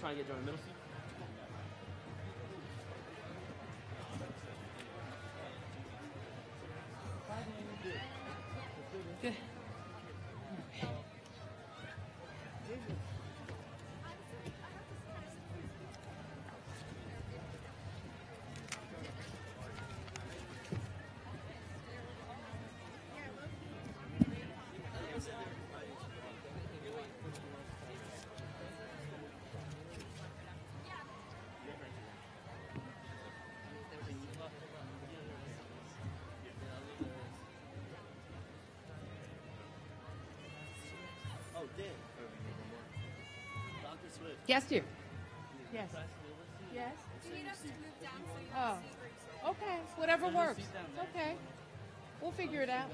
trying to get you on the middle seat. Good. Yes, dear. Yes. Yes. Do you need us to move down so you can see? Oh, okay. Whatever works. Okay. We'll figure it out.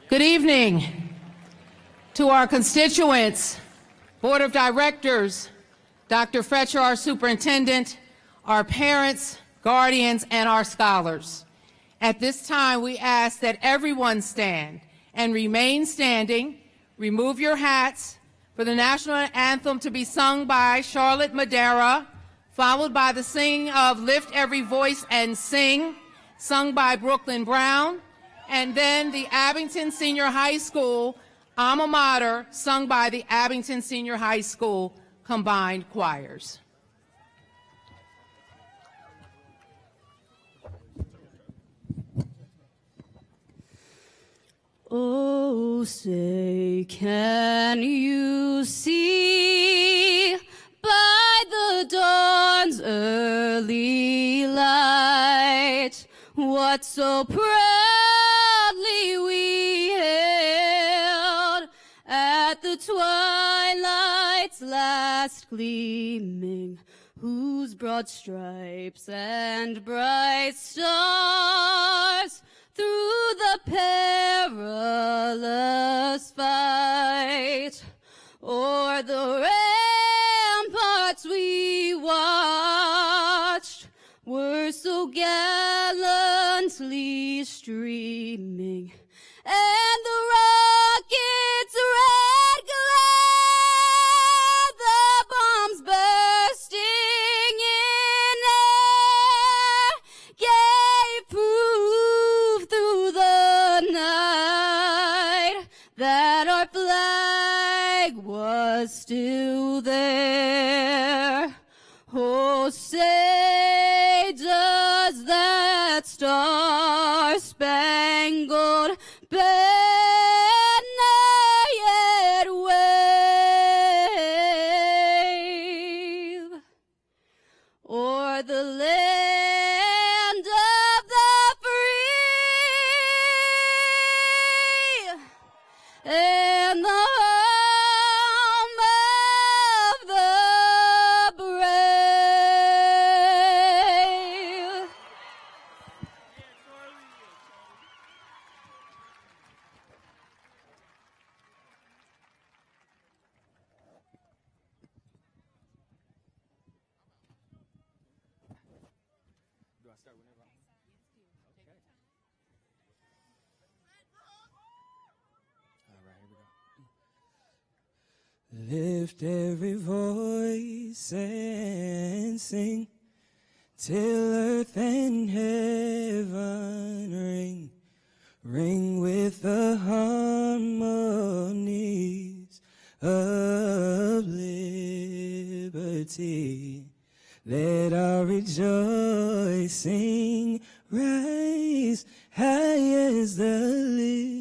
Good evening to our constituents, Board of Directors, Dr. Fletcher, our Superintendent, our parents, guardians, and our scholars. At this time, we ask that everyone stand and remain standing. Remove your hats for the national anthem to be sung by Charlotte Madera, followed by the singing of Lift Every Voice and Sing, sung by Brooklyn Brown, and then the Abington Senior High School alma mater, sung by the Abington Senior High School combined choirs. Oh, say, can you see by the dawn's early light what so proudly we hailed at the twilight's last gleaming, whose broad stripes and bright stars through the perilous fight o'er the ramparts we watched were so gallantly streaming, and the rocket's red glare, the bombs bursting in air, gave proof through the night that our flag was still there. Oh, say, does that star-spangled banner yet wave o'er the land of the free and the home of the brave? Do I start whenever? Okay. All right, here we go. Lift every voice and sing till earth and heaven ring, ring with the harmonies of liberty. Let our rejoicing rise high as the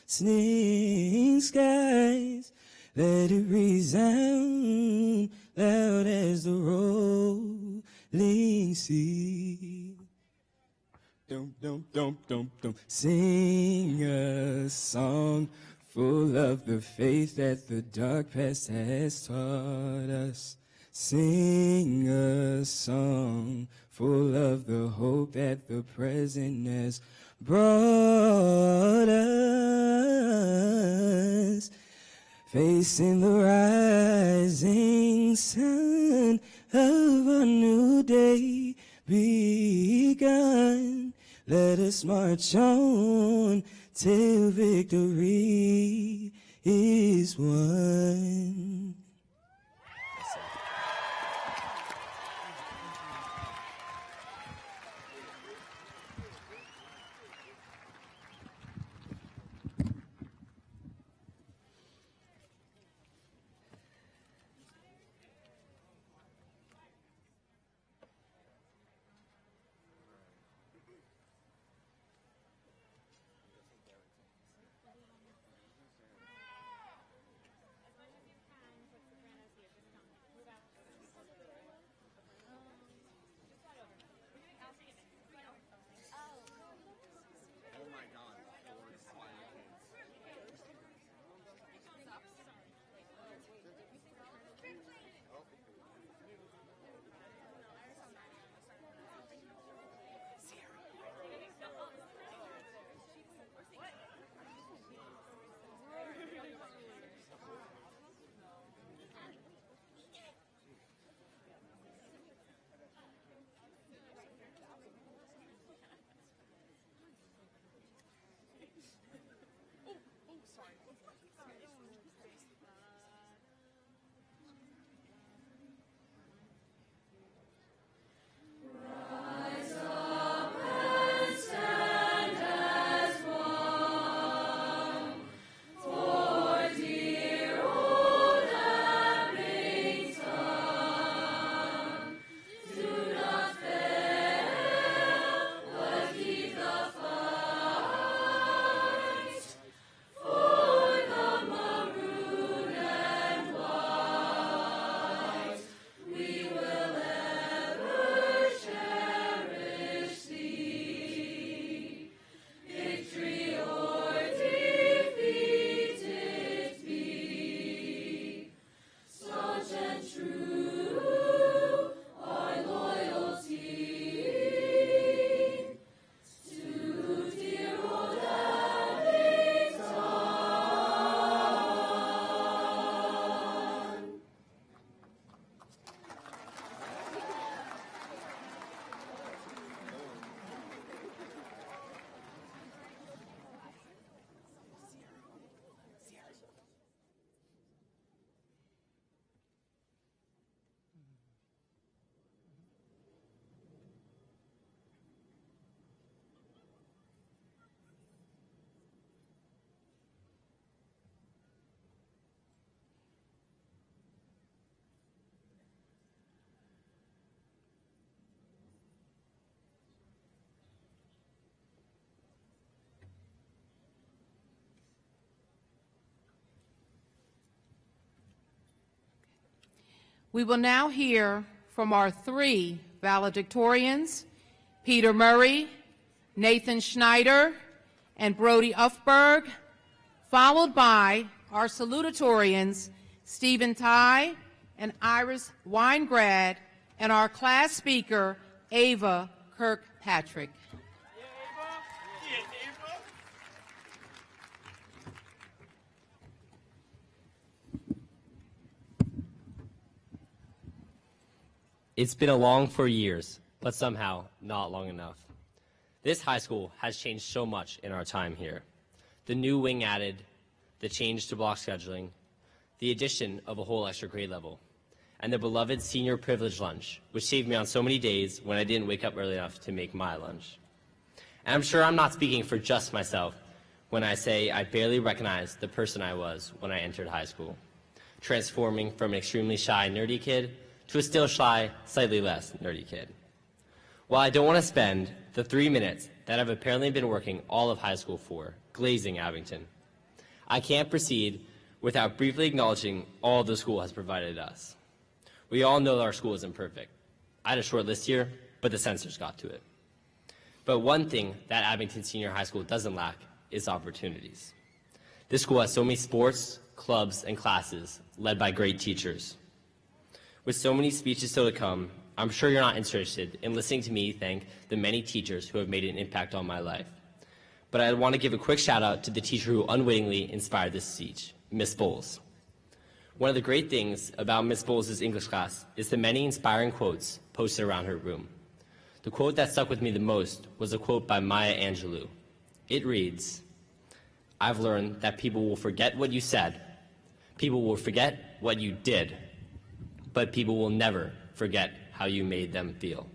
listening skies. Let it resound loud as the rolling sea. Dum, Sing a song full of the faith that the dark past has taught us. Sing a song full of the hope that the present has brought us. Facing the rising sun of a new day begun. Let us march on till victory is won. We will now hear from our three valedictorians, Peter Murray, Nathan Schneider, and Brody Uffberg, followed by our salutatorians, Stephen Ty and Iris Weingrad, and our class speaker, Ava Kirkpatrick. It's been a long 4 years, but somehow not long enough. This high school has changed so much in our time here. The new wing added, the change to block scheduling, the addition of a whole extra grade level, and the beloved senior privilege lunch, which saved me on so many days when I didn't wake up early enough to make my lunch. And I'm sure I'm not speaking for just myself when I say I barely recognized the person I was when I entered high school, transforming from an extremely shy, nerdy kid to a still shy, slightly less nerdy kid. While I don't want to spend the 3 minutes that I've apparently been working all of high school for, glazing Abington, I can't proceed without briefly acknowledging all the school has provided us. We all know that our school isn't perfect. I had a short list here, but the censors got to it. But one thing that Abington Senior High School doesn't lack is opportunities. This school has so many sports, clubs, and classes led by great teachers. With so many speeches still to come, I'm sure you're not interested in listening to me thank the many teachers who have made an impact on my life. But I want to give a quick shout out to the teacher who unwittingly inspired this speech, Miss Bowles. One of the great things about Miss Bowles' English class is the many inspiring quotes posted around her room. The quote that stuck with me the most was a quote by Maya Angelou. It reads, "I've learned that people will forget what you said, people will forget what you did, but people will never forget how you made them feel."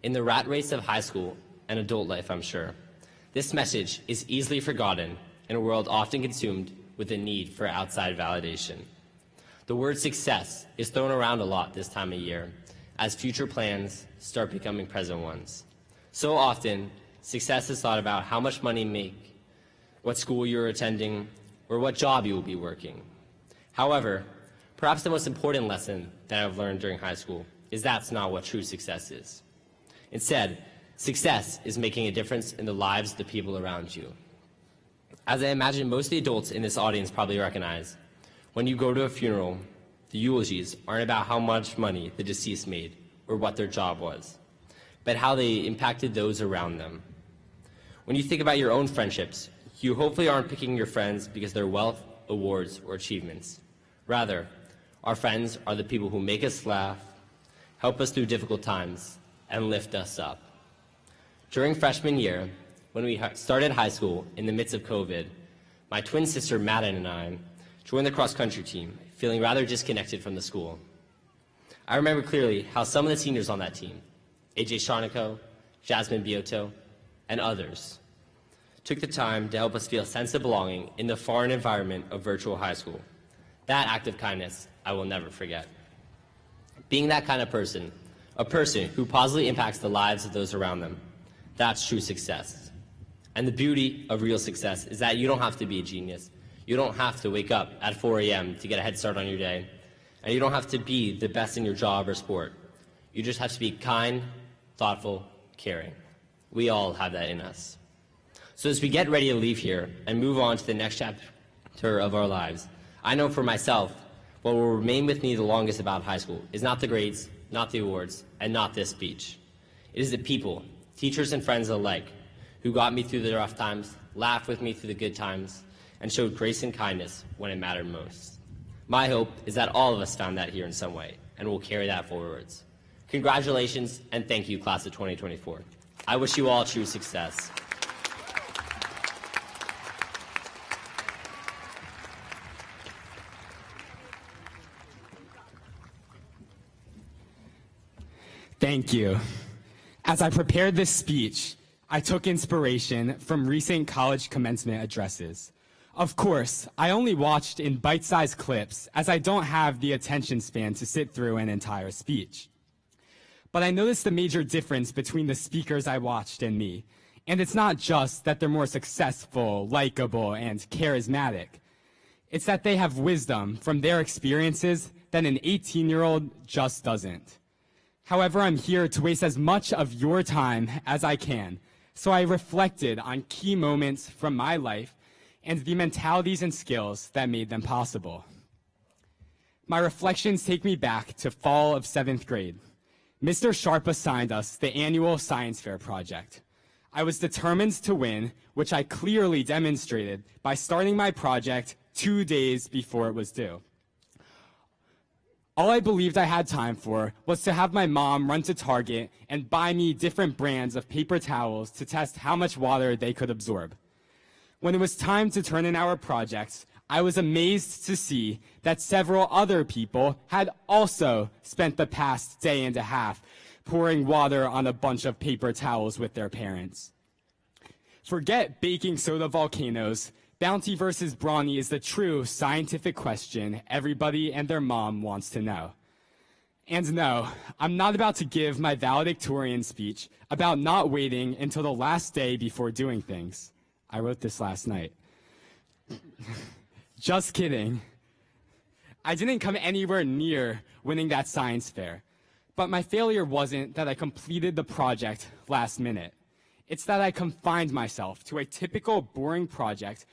In the rat race of high school and adult life, I'm sure, this message is easily forgotten in a world often consumed with a need for outside validation. The word success is thrown around a lot this time of year as future plans start becoming present ones. So often, success is thought about how much money you make, what school you're attending, or what job you will be working. However, perhaps the most important lesson that I've learned during high school is that's not what true success is. Instead, success is making a difference in the lives of the people around you. As I imagine most of the adults in this audience probably recognize, when you go to a funeral, the eulogies aren't about how much money the deceased made or what their job was, but how they impacted those around them. When you think about your own friendships, you hopefully aren't picking your friends because of their wealth, awards, or achievements. Rather, our friends are the people who make us laugh, help us through difficult times, and lift us up. During freshman year, when we started high school in the midst of COVID, my twin sister Madden and I joined the cross-country team, feeling rather disconnected from the school. I remember clearly how some of the seniors on that team, AJ Sharnico, Jasmine Bioto, and others, took the time to help us feel a sense of belonging in the foreign environment of virtual high school. That act of kindness I will never forget. Being that kind of person, a person who positively impacts the lives of those around them, that's true success. And the beauty of real success is that you don't have to be a genius. You don't have to wake up at 4 a.m. to get a head start on your day. And you don't have to be the best in your job or sport. You just have to be kind, thoughtful, caring. We all have that in us. So as we get ready to leave here and move on to the next chapter of our lives, I know for myself, what will remain with me the longest about high school is not the grades, not the awards, and not this speech. It is the people, teachers and friends alike, who got me through the rough times, laughed with me through the good times, and showed grace and kindness when it mattered most. My hope is that all of us found that here in some way, and will carry that forwards. Congratulations, and thank you, class of 2024. I wish you all true success. Thank you. As I prepared this speech, I took inspiration from recent college commencement addresses. Of course, I only watched in bite-sized clips as I don't have the attention span to sit through an entire speech. But I noticed the major difference between the speakers I watched and me. And it's not just that they're more successful, likable, and charismatic. It's that they have wisdom from their experiences that an 18-year-old just doesn't. However, I'm here to waste as much of your time as I can. So I reflected on key moments from my life and the mentalities and skills that made them possible. My reflections take me back to fall of 7th grade. Mr. Sharp assigned us the annual science fair project. I was determined to win, which I clearly demonstrated by starting my project 2 days before it was due. All I believed I had time for was to have my mom run to Target and buy me different brands of paper towels to test how much water they could absorb. When it was time to turn in our projects, I was amazed to see that several other people had also spent the past day and a half pouring water on a bunch of paper towels with their parents. Forget baking soda volcanoes. Bounty versus Brawny is the true scientific question everybody and their mom wants to know. And no, I'm not about to give my valedictorian speech about not waiting until the last day before doing things. I wrote this last night. Just kidding. I didn't come anywhere near winning that science fair. But my failure wasn't that I completed the project last minute. It's that I confined myself to a typical boring project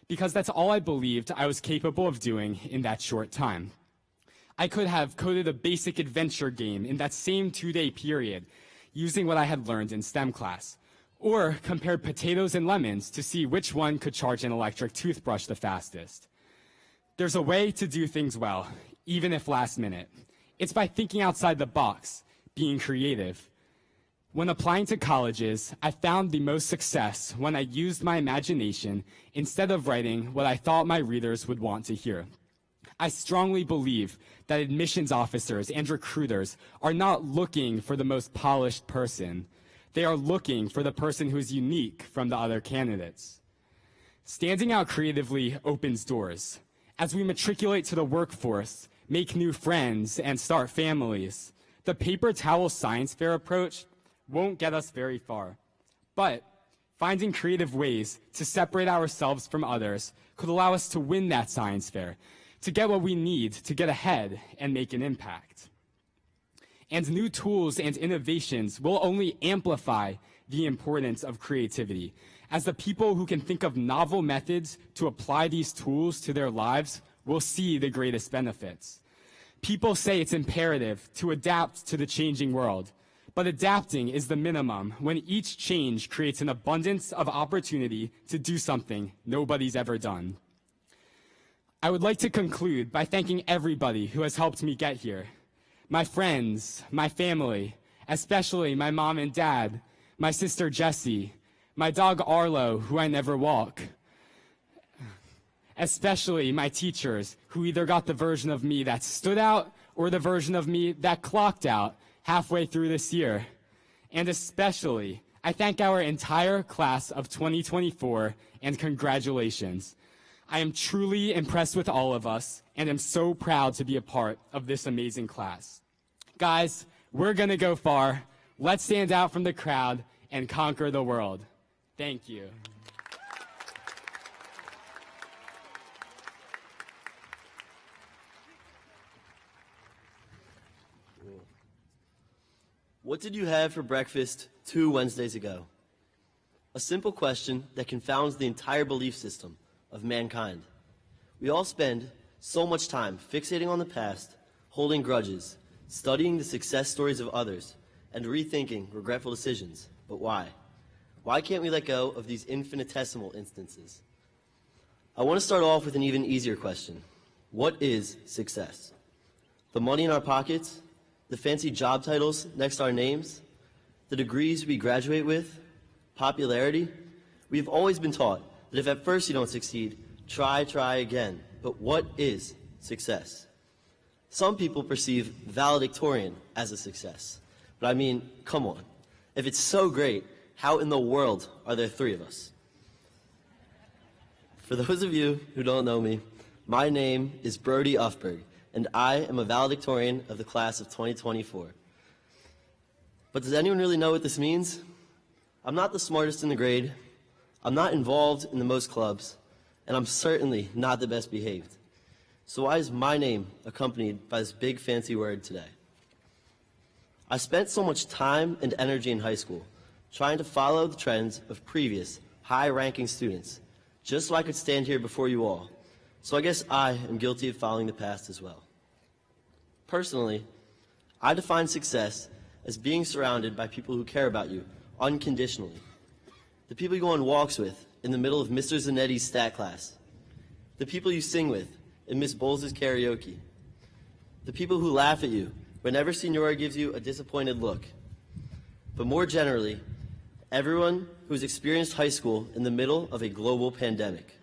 because that's all I believed I was capable of doing in that short time. I could have coded a basic adventure game in that same 2-day period using what I had learned in STEM class, or compared potatoes and lemons to see which one could charge an electric toothbrush the fastest. There's a way to do things well, even if last minute. It's by thinking outside the box, being creative. When applying to colleges, I found the most success when I used my imagination instead of writing what I thought my readers would want to hear. I strongly believe that admissions officers and recruiters are not looking for the most polished person. They are looking for the person who is unique from the other candidates. Standing out creatively opens doors. As we matriculate to the workforce, make new friends, and start families, the paper towel science fair approach won't get us very far. But finding creative ways to separate ourselves from others could allow us to win that science fair, to get what we need to get ahead and make an impact. And new tools and innovations will only amplify the importance of creativity, as the people who can think of novel methods to apply these tools to their lives will see the greatest benefits. People say it's imperative to adapt to the changing world, but adapting is the minimum when each change creates an abundance of opportunity to do something nobody's ever done. I would like to conclude by thanking everybody who has helped me get here. My friends, my family, especially my mom and dad, my sister Jessie, my dog Arlo, who I never walk, especially my teachers, who either got the version of me that stood out or the version of me that clocked out halfway through this year. And especially, I thank our entire class of 2024, and congratulations. I am truly impressed with all of us, and am so proud to be a part of this amazing class. Guys, we're gonna go far. Let's stand out from the crowd and conquer the world. Thank you. What did you have for breakfast 2 Wednesdays ago? A simple question that confounds the entire belief system of mankind. We all spend so much time fixating on the past, holding grudges, studying the success stories of others, and rethinking regretful decisions. But why? Why can't we let go of these infinitesimal instances? I want to start off with an even easier question. What is success? The money in our pockets? The fancy job titles next to our names? The degrees we graduate with? Popularity? We've always been taught that if at first you don't succeed, try again. But what is success? Some people perceive valedictorian as a success. But I mean, come on. If it's so great, how in the world are there 3 of us? For those of you who don't know me, my name is Brody Uffberg, and I am a valedictorian of the class of 2024. But does anyone really know what this means? I'm not the smartest in the grade, I'm not involved in the most clubs, and I'm certainly not the best behaved. So why is my name accompanied by this big fancy word today? I spent so much time and energy in high school trying to follow the trends of previous high-ranking students, just so I could stand here before you all. So I guess I am guilty of following the past as well. Personally, I define success as being surrounded by people who care about you unconditionally. The people you go on walks with in the middle of Mr. Zanetti's stat class. The people you sing with in Miss Bowles' karaoke. The people who laugh at you whenever Senora gives you a disappointed look. But more generally, everyone who's experienced high school in the middle of a global pandemic.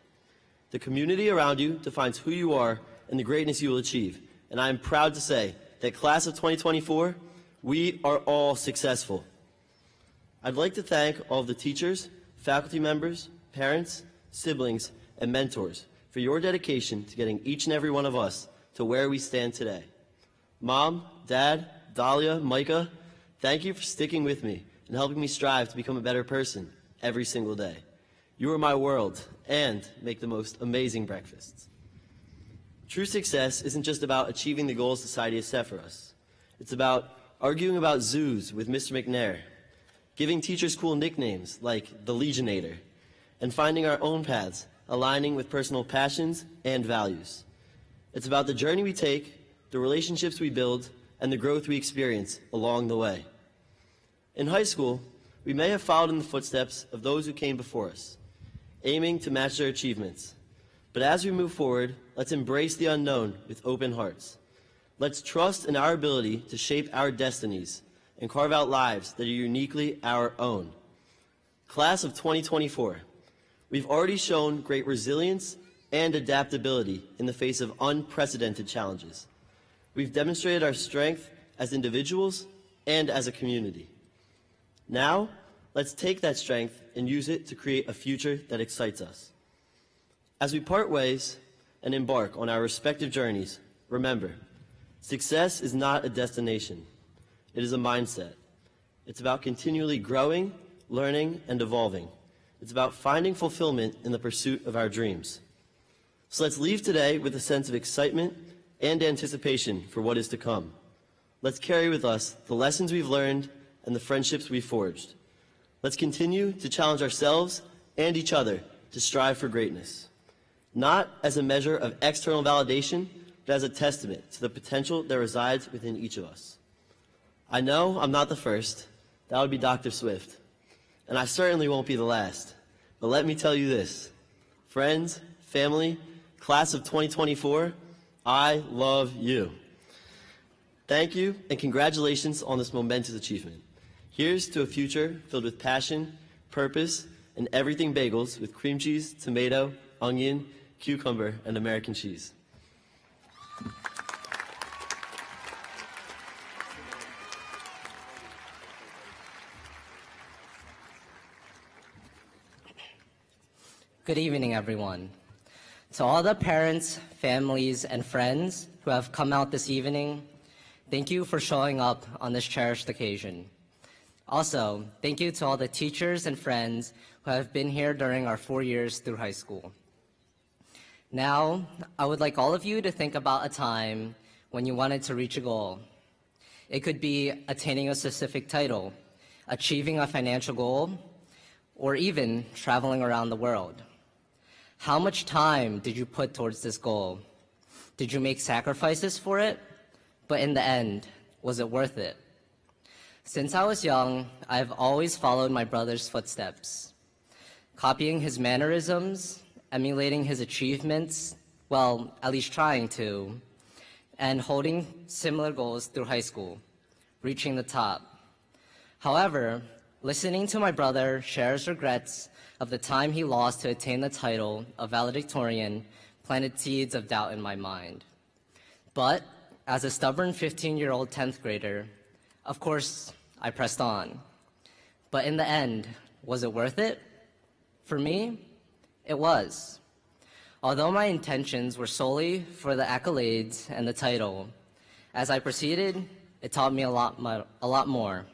The community around you defines who you are and the greatness you will achieve. And I am proud to say that class of 2024, we are all successful. I'd like to thank all of the teachers, faculty members, parents, siblings, and mentors for your dedication to getting each and every one of us to where we stand today. Mom, Dad, Dahlia, Micah, thank you for sticking with me and helping me strive to become a better person every single day. You are my world and make the most amazing breakfasts. True success isn't just about achieving the goals society has set for us. It's about arguing about zoos with Mr. McNair, giving teachers cool nicknames like the Legionator, and finding our own paths, aligning with personal passions and values. It's about the journey we take, the relationships we build, and the growth we experience along the way. In high school, we may have followed in the footsteps of those who came before us, aiming to match their achievements. But as we move forward, let's embrace the unknown with open hearts. Let's trust in our ability to shape our destinies and carve out lives that are uniquely our own. Class of 2024, we've already shown great resilience and adaptability in the face of unprecedented challenges. We've demonstrated our strength as individuals and as a community. Now, let's take that strength and use it to create a future that excites us. As we part ways and embark on our respective journeys, remember, success is not a destination. It is a mindset. It's about continually growing, learning, and evolving. It's about finding fulfillment in the pursuit of our dreams. So let's leave today with a sense of excitement and anticipation for what is to come. Let's carry with us the lessons we've learned and the friendships we've forged. Let's continue to challenge ourselves and each other to strive for greatness, not as a measure of external validation, but as a testament to the potential that resides within each of us. I know I'm not the first. That would be Dr. Swift. And I certainly won't be the last. But let me tell you this. Friends, family, class of 2024, I love you. Thank you and congratulations on this momentous achievement. Here's to a future filled with passion, purpose, and everything bagels with cream cheese, tomato, onion, cucumber, and American cheese. Good evening, everyone. To all the parents, families, and friends who have come out this evening, thank you for showing up on this cherished occasion. Also, thank you to all the teachers and friends who have been here during our 4 years through high school. Now, I would like all of you to think about a time when you wanted to reach a goal. It could be attaining a specific title, achieving a financial goal, or even traveling around the world. How much time did you put towards this goal? Did you make sacrifices for it? But in the end, was it worth it? Since I was young, I've always followed my brother's footsteps, copying his mannerisms, emulating his achievements, well, at least trying to, and holding similar goals through high school, reaching the top. However, listening to my brother share his regrets of the time he lost to attain the title of valedictorian planted seeds of doubt in my mind. But as a stubborn 15-year-old 10th grader, of course, I pressed on. But in the end, was it worth it? For me, it was. Although my intentions were solely for the accolades and the title, as I proceeded, it taught me a lot more.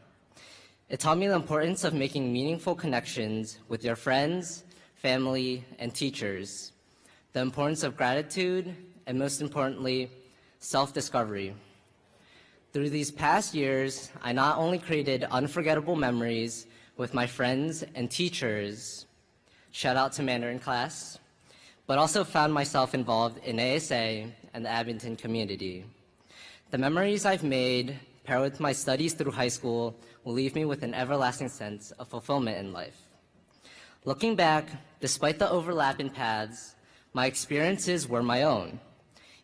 It taught me the importance of making meaningful connections with your friends, family, and teachers, the importance of gratitude, and most importantly, self-discovery. Through these past years, I not only created unforgettable memories with my friends and teachers, shout out to Mandarin class, but also found myself involved in ASA and the Abington community. The memories I've made, paired with my studies through high school, will leave me with an everlasting sense of fulfillment in life. Looking back, despite the overlap in paths, my experiences were my own.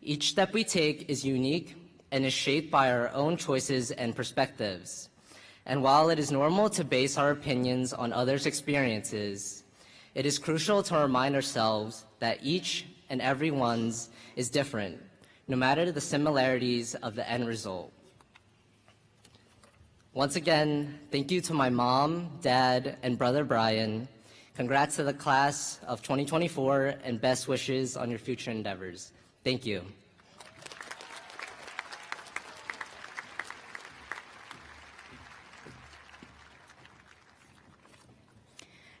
Each step we take is unique and is shaped by our own choices and perspectives. And while it is normal to base our opinions on others' experiences, it is crucial to remind ourselves that each and every one's is different, no matter the similarities of the end result. Once again, thank you to my mom, dad, and brother Brian. Congrats to the class of 2024 and best wishes on your future endeavors. Thank you.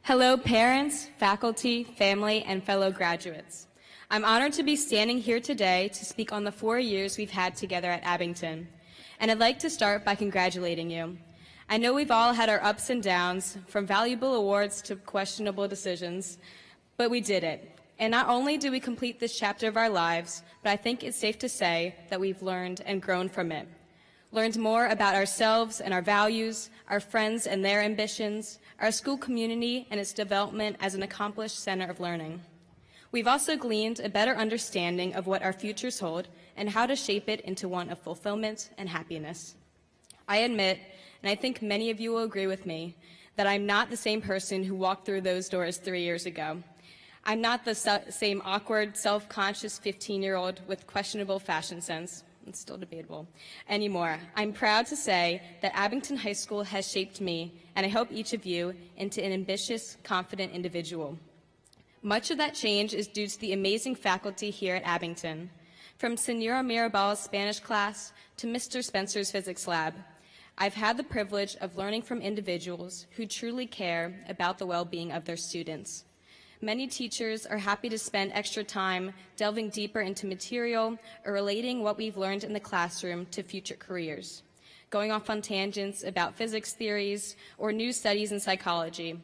Hello, parents, faculty, family, and fellow graduates. I'm honored to be standing here today to speak on the 4 years we've had together at Abington. and I'd like to start by congratulating you. I know we've all had our ups and downs, from valuable awards to questionable decisions, but we did it. And not only did we complete this chapter of our lives, but I think it's safe to say that we've learned and grown from it. Learned more about ourselves and our values, our friends and their ambitions, our school community and its development as an accomplished center of learning. We've also gleaned a better understanding of what our futures hold and how to shape it into one of fulfillment and happiness. I admit, and I think many of you will agree with me, that I'm not the same person who walked through those doors 3 years ago. I'm not the same awkward, self-conscious 15-year-old with questionable fashion sense. It's still debatable anymore. I'm proud to say that Abington High School has shaped me, and I hope each of you, into an ambitious, confident individual. Much of that change is due to the amazing faculty here at Abington, from Senora Mirabal's Spanish class to Mr. Spencer's physics lab. I've had the privilege of learning from individuals who truly care about the well-being of their students. Many teachers are happy to spend extra time delving deeper into material or relating what we've learned in the classroom to future careers, going off on tangents about physics theories or new studies in psychology,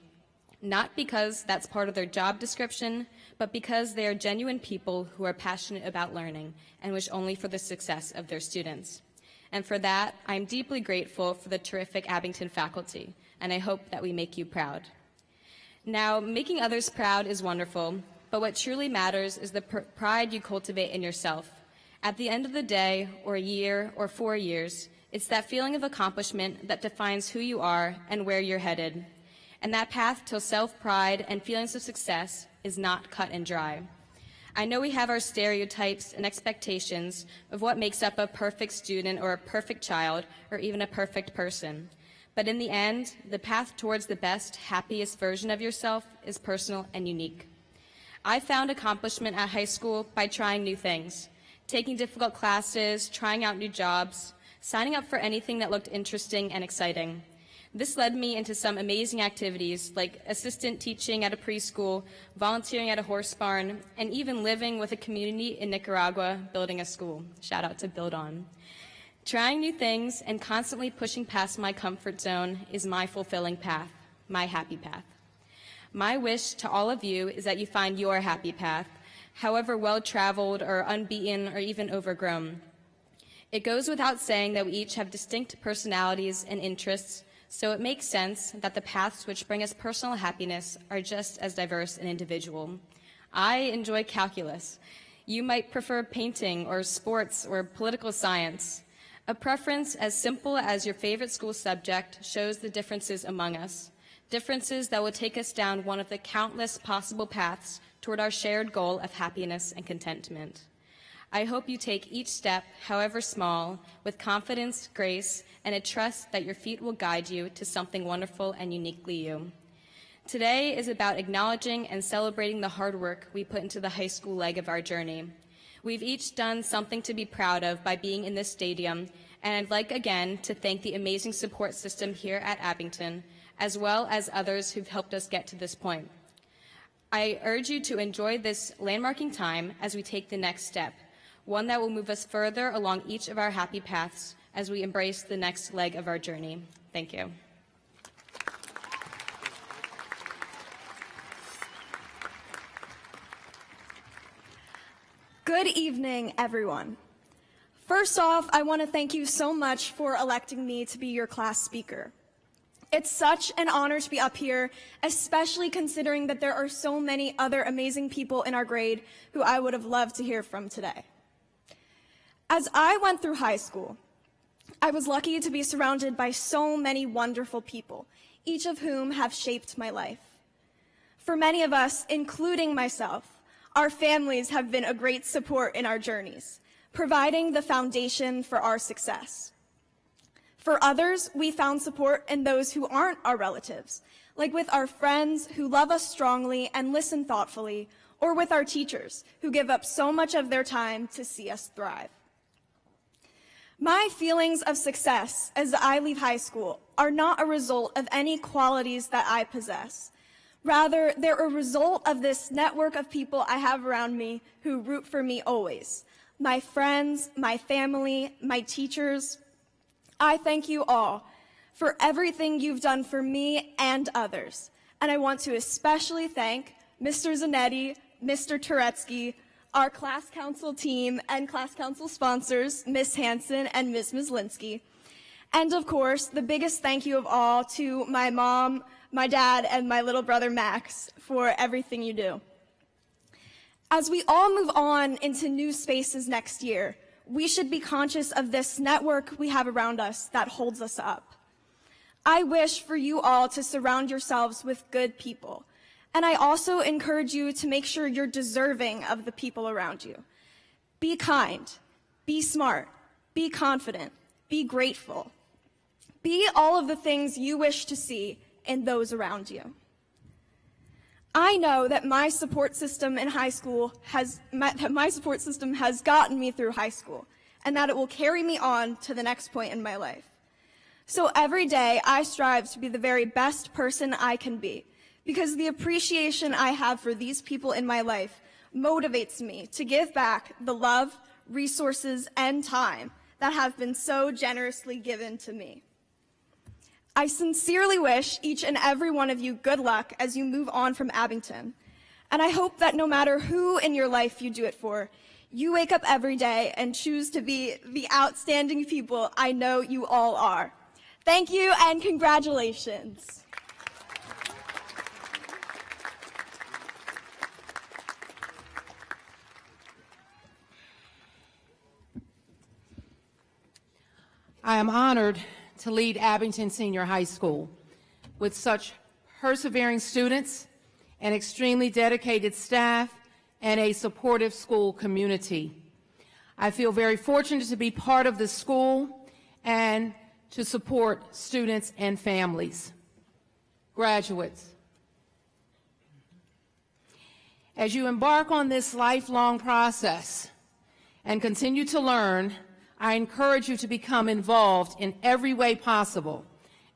not because that's part of their job description, but because they are genuine people who are passionate about learning and wish only for the success of their students. And for that, I'm deeply grateful for the terrific Abington faculty, and I hope that we make you proud. Now, making others proud is wonderful, but what truly matters is the pride you cultivate in yourself. At the end of the day, or a year, or 4 years, it's that feeling of accomplishment that defines who you are and where you're headed. And that path to self-pride and feelings of success is not cut and dry. I know we have our stereotypes and expectations of what makes up a perfect student or a perfect child or even a perfect person. But in the end, the path towards the best, happiest version of yourself is personal and unique. I found accomplishment at high school by trying new things, taking difficult classes, trying out new jobs, signing up for anything that looked interesting and exciting. This led me into some amazing activities like assistant teaching at a preschool, volunteering at a horse barn, and even living with a community in Nicaragua building a school. Shout out to Build On. Trying new things and constantly pushing past my comfort zone is my fulfilling path, my happy path. My wish to all of you is that you find your happy path, however well-traveled or unbeaten or even overgrown. It goes without saying that we each have distinct personalities and interests, so it makes sense that the paths which bring us personal happiness are just as diverse and individual. I enjoy calculus. You might prefer painting or sports or political science. A preference as simple as your favorite school subject shows the differences among us, differences that will take us down one of the countless possible paths toward our shared goal of happiness and contentment. I hope you take each step, however small, with confidence, grace, and a trust that your feet will guide you to something wonderful and uniquely you. Today is about acknowledging and celebrating the hard work we put into the high school leg of our journey. We've each done something to be proud of by being in this stadium, and I'd like again to thank the amazing support system here at Abington, as well as others who've helped us get to this point. I urge you to enjoy this landmarking time as we take the next step, one that will move us further along each of our happy paths as we embrace the next leg of our journey. Thank you. Good evening, everyone. First off, I want to thank you so much for electing me to be your class speaker. It's such an honor to be up here, especially considering that there are so many other amazing people in our grade who I would have loved to hear from today. As I went through high school, I was lucky to be surrounded by so many wonderful people, each of whom have shaped my life. For many of us, including myself, our families have been a great support in our journeys, providing the foundation for our success. For others, we found support in those who aren't our relatives, like with our friends who love us strongly and listen thoughtfully, or with our teachers who give up so much of their time to see us thrive. My feelings of success as I leave high school are not a result of any qualities that I possess. Rather, they're a result of this network of people I have around me who root for me always. My friends, my family, my teachers, I thank you all for everything you've done for me and others. And I want to especially thank Mr. Zanetti, Mr. Turetsky, our class council team and class council sponsors, Ms. Hanson and Ms. Mislinski. And of course, the biggest thank you of all to my mom, my dad, and my little brother Max for everything you do. As we all move on into new spaces next year, we should be conscious of this network we have around us that holds us up. I wish for you all to surround yourselves with good people. And I also encourage you to make sure you're deserving of the people around you. Be kind, be smart, be confident, be grateful. Be all of the things you wish to see in those around you. I know that my support system in high school has gotten me through high school, and that it will carry me on to the next point in my life. So every day I strive to be the very best person I can be, because the appreciation I have for these people in my life motivates me to give back the love, resources, and time that have been so generously given to me. I sincerely wish each and every one of you good luck as you move on from Abington. And I hope that no matter who in your life you do it for, you wake up every day and choose to be the outstanding people I know you all are. Thank you and congratulations. I am honored to lead Abington Senior High School with such persevering students, an extremely dedicated staff, and a supportive school community. I feel very fortunate to be part of this school and to support students and families. Graduates, as you embark on this lifelong process and continue to learn, I encourage you to become involved in every way possible,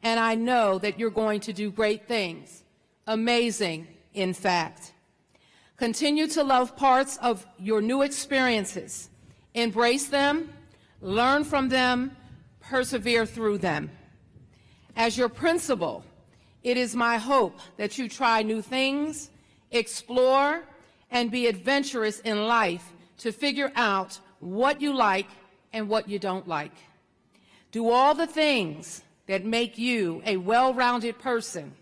and I know that you're going to do great things, amazing, in fact. Continue to love parts of your new experiences, embrace them, learn from them, persevere through them. As your principal, it is my hope that you try new things, explore, and be adventurous in life to figure out what you like and what you don't like. Do all the things that make you a well-rounded person.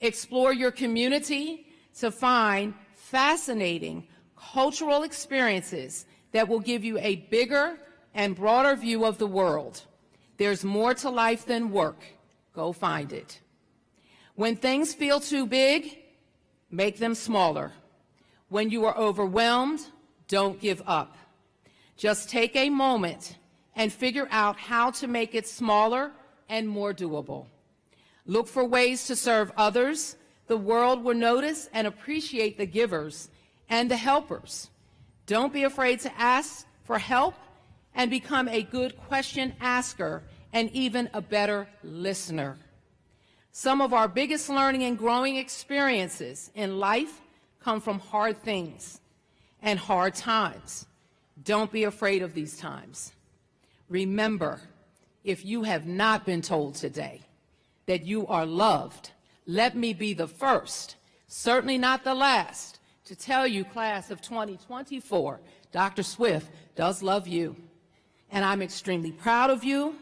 Explore your community to find fascinating cultural experiences that will give you a bigger and broader view of the world. There's more to life than work. Go find it. When things feel too big, make them smaller. When you are overwhelmed, don't give up. Just take a moment and figure out how to make it smaller and more doable. Look for ways to serve others. The world will notice and appreciate the givers and the helpers. Don't be afraid to ask for help and become a good question asker and even a better listener. Some of our biggest learning and growing experiences in life come from hard things and hard times. Don't be afraid of these times. Remember, if you have not been told today that you are loved, let me be the first, certainly not the last, to tell you, class of 2024, Dr. Swift does love you. And I'm extremely proud of you.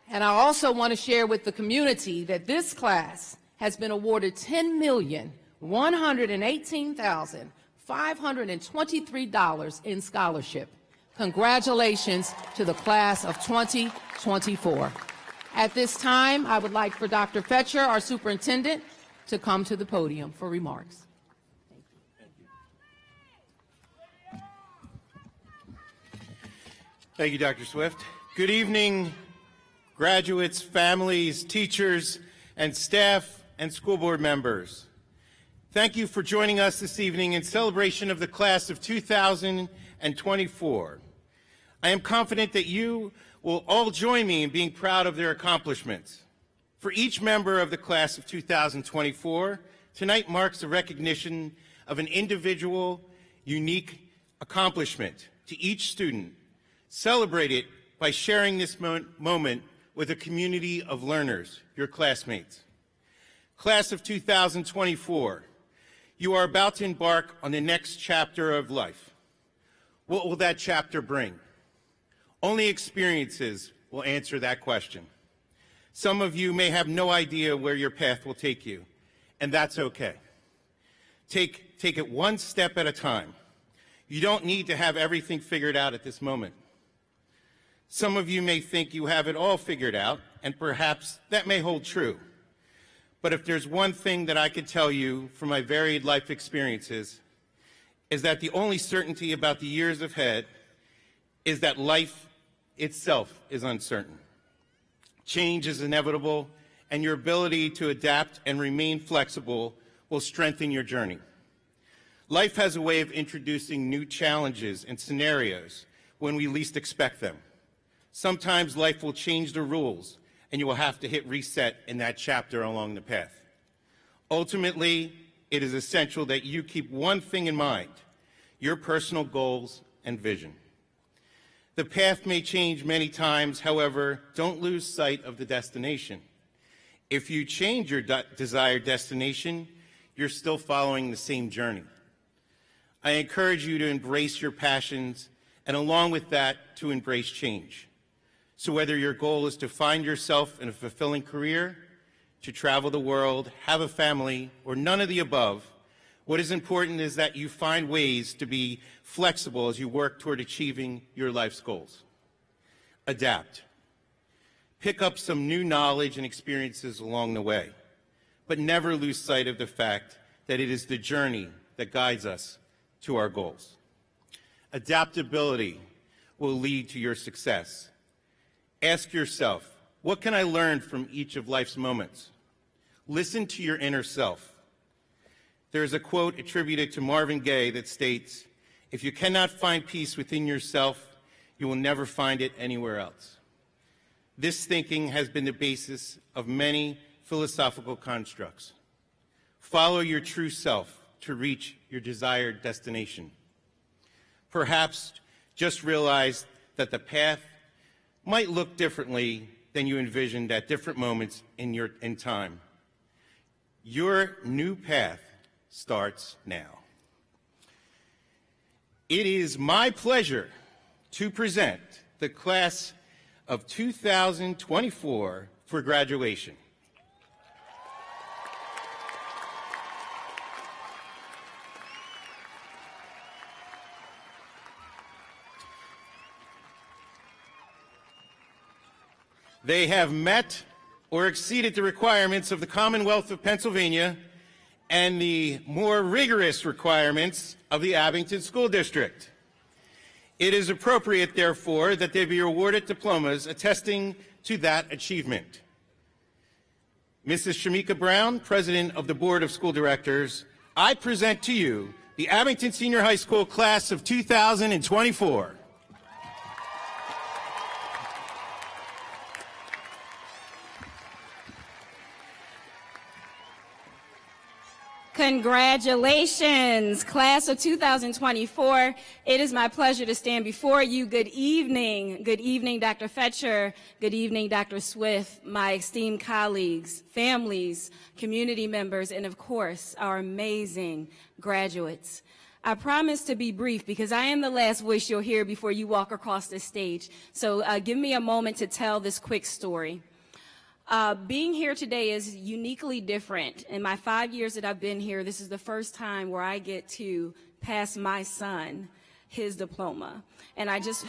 And I also want to share with the community that this class has been awarded $10,118,523 in scholarship. Congratulations to the class of 2024. At this time, I would like for Dr. Fetcher, our superintendent, to come to the podium for remarks. Thank you, Dr. Swift. Good evening, graduates, families, teachers, and staff and school board members. Thank you for joining us this evening in celebration of the class of 2024. I am confident that you will all join me in being proud of their accomplishments. For each member of the class of 2024, tonight marks the recognition of an individual, unique accomplishment to each student, celebrated by sharing this moment with a community of learners, your classmates. Class of 2024, you are about to embark on the next chapter of life. What will that chapter bring? Only experiences will answer that question. Some of you may have no idea where your path will take you, and that's okay. Take it one step at a time. You don't need to have everything figured out at this moment. Some of you may think you have it all figured out, and perhaps that may hold true. But if there's one thing that I could tell you from my varied life experiences, is that the only certainty about the years ahead is that life itself is uncertain. Change is inevitable, and your ability to adapt and remain flexible will strengthen your journey. Life has a way of introducing new challenges and scenarios when we least expect them. Sometimes life will change the rules, and you will have to hit reset in that chapter along the path. Ultimately, it is essential that you keep one thing in mind: your personal goals and vision. The path may change many times, however, don't lose sight of the destination. If you change your desired destination, you're still following the same journey. I encourage you to embrace your passions, and along with that, to embrace change. So whether your goal is to find yourself in a fulfilling career, to travel the world, have a family, or none of the above, what is important is that you find ways to be flexible as you work toward achieving your life's goals. Adapt. Pick up some new knowledge and experiences along the way, but never lose sight of the fact that it is the journey that guides us to our goals. Adaptability will lead to your success. Ask yourself, what can I learn from each of life's moments? Listen to your inner self. There is a quote attributed to Marvin Gaye that states, "If you cannot find peace within yourself, you will never find it anywhere else." This thinking has been the basis of many philosophical constructs. Follow your true self to reach your desired destination. Perhaps just realize that the path might look differently than you envisioned at different moments in time. Your new path starts now. It is my pleasure to present the class of 2024 for graduation. They have met or exceeded the requirements of the Commonwealth of Pennsylvania and the more rigorous requirements of the Abington School District. It is appropriate, therefore, that they be awarded diplomas attesting to that achievement. Mrs. Shamika Brown, President of the Board of School Directors, I present to you the Abington Senior High School class of 2024. Congratulations, class of 2024. It is my pleasure to stand before you. Good evening. Good evening, Dr. Fetcher. Good evening, Dr. Swift, my esteemed colleagues, families, community members, and of course, our amazing graduates. I promise to be brief because I am the last voice you'll hear before you walk across this stage. So give me a moment to tell this quick story. Being here today is uniquely different. In my 5 years that I've been here, this is the first time where I get to pass my son his diploma. And I just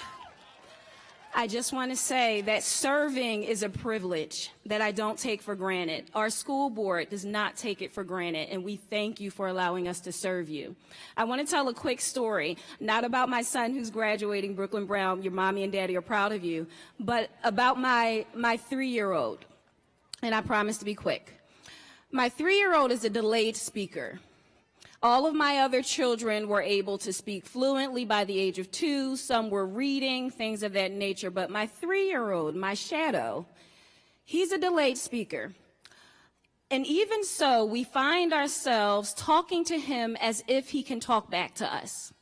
want to say that serving is a privilege that I don't take for granted. Our school board does not take it for granted, and we thank you for allowing us to serve you. I want to tell a quick story, not about my son who's graduating, Brooklyn Brown. Your mommy and daddy are proud of you, but about my 3-year-old. And I promise to be quick. My 3-year-old is a delayed speaker. All of my other children were able to speak fluently by the age of 2. Some were reading, things of that nature. But my 3-year-old, my shadow, he's a delayed speaker. And even so, we find ourselves talking to him as if he can talk back to us.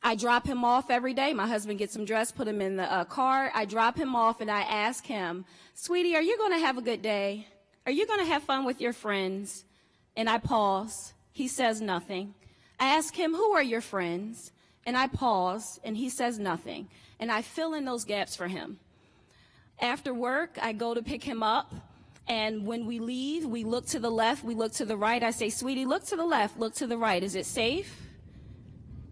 I drop him off every day. My husband gets him dressed, put him in the car. I drop him off and I ask him, sweetie, are you going to have a good day? Are you going to have fun with your friends? And I pause. He says nothing. I ask him, who are your friends? And I pause, and he says nothing. And I fill in those gaps for him. After work, I go to pick him up. And when we leave, we look to the left, we look to the right. I say, sweetie, look to the left, look to the right. Is it safe?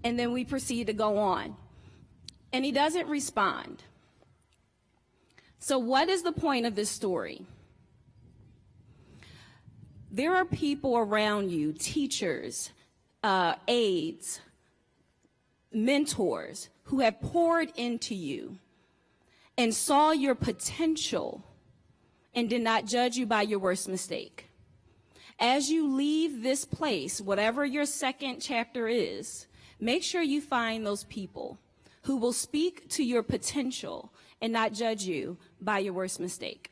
And then we proceed to go on. And he doesn't respond. So what is the point of this story? There are people around you, teachers, aides, mentors, who have poured into you and saw your potential and did not judge you by your worst mistake. As you leave this place, whatever your second chapter is, make sure you find those people who will speak to your potential and not judge you by your worst mistake.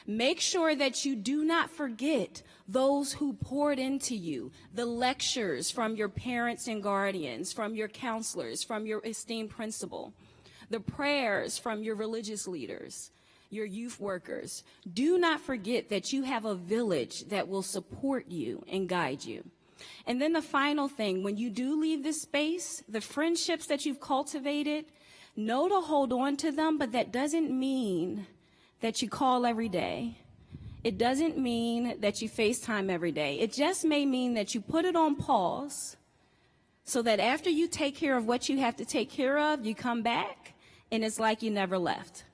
Make sure that you do not forget those who poured into you, the lectures from your parents and guardians, from your counselors, from your esteemed principal, the prayers from your religious leaders, your youth workers. Do not forget that you have a village that will support you and guide you. And then the final thing, when you do leave this space, the friendships that you've cultivated, know to hold on to them, but that doesn't mean that you call every day. It doesn't mean that you FaceTime every day. It just may mean that you put it on pause so that after you take care of what you have to take care of, you come back and it's like you never left.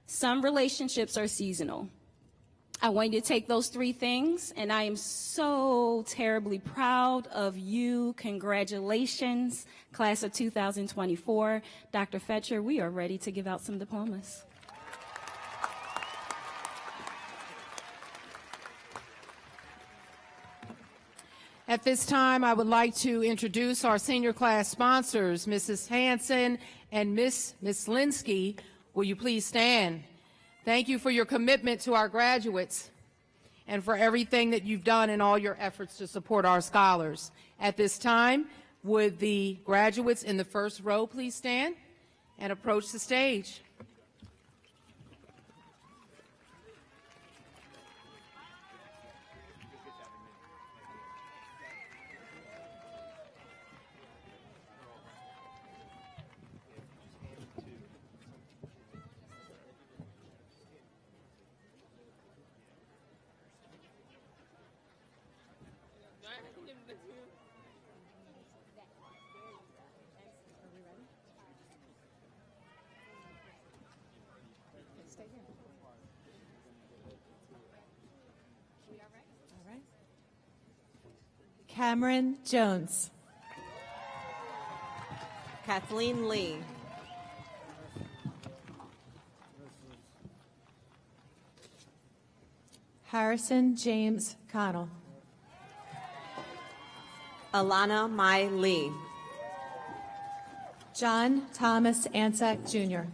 Some relationships are seasonal. I want you to take those three things, and I am so terribly proud of you. Congratulations, class of 2024. Dr. Fetcher, we are ready to give out some diplomas. At this time, I would like to introduce our senior class sponsors, Mrs. Hanson and Miss Linsky. Will you please stand? Thank you for your commitment to our graduates and for everything that you've done in all your efforts to support our scholars. At this time, would the graduates in the first row please stand and approach the stage? Cameron Jones. Kathleen Lee. Harrison James Connell. Alana Mai Lee. John Thomas Ansack Jr.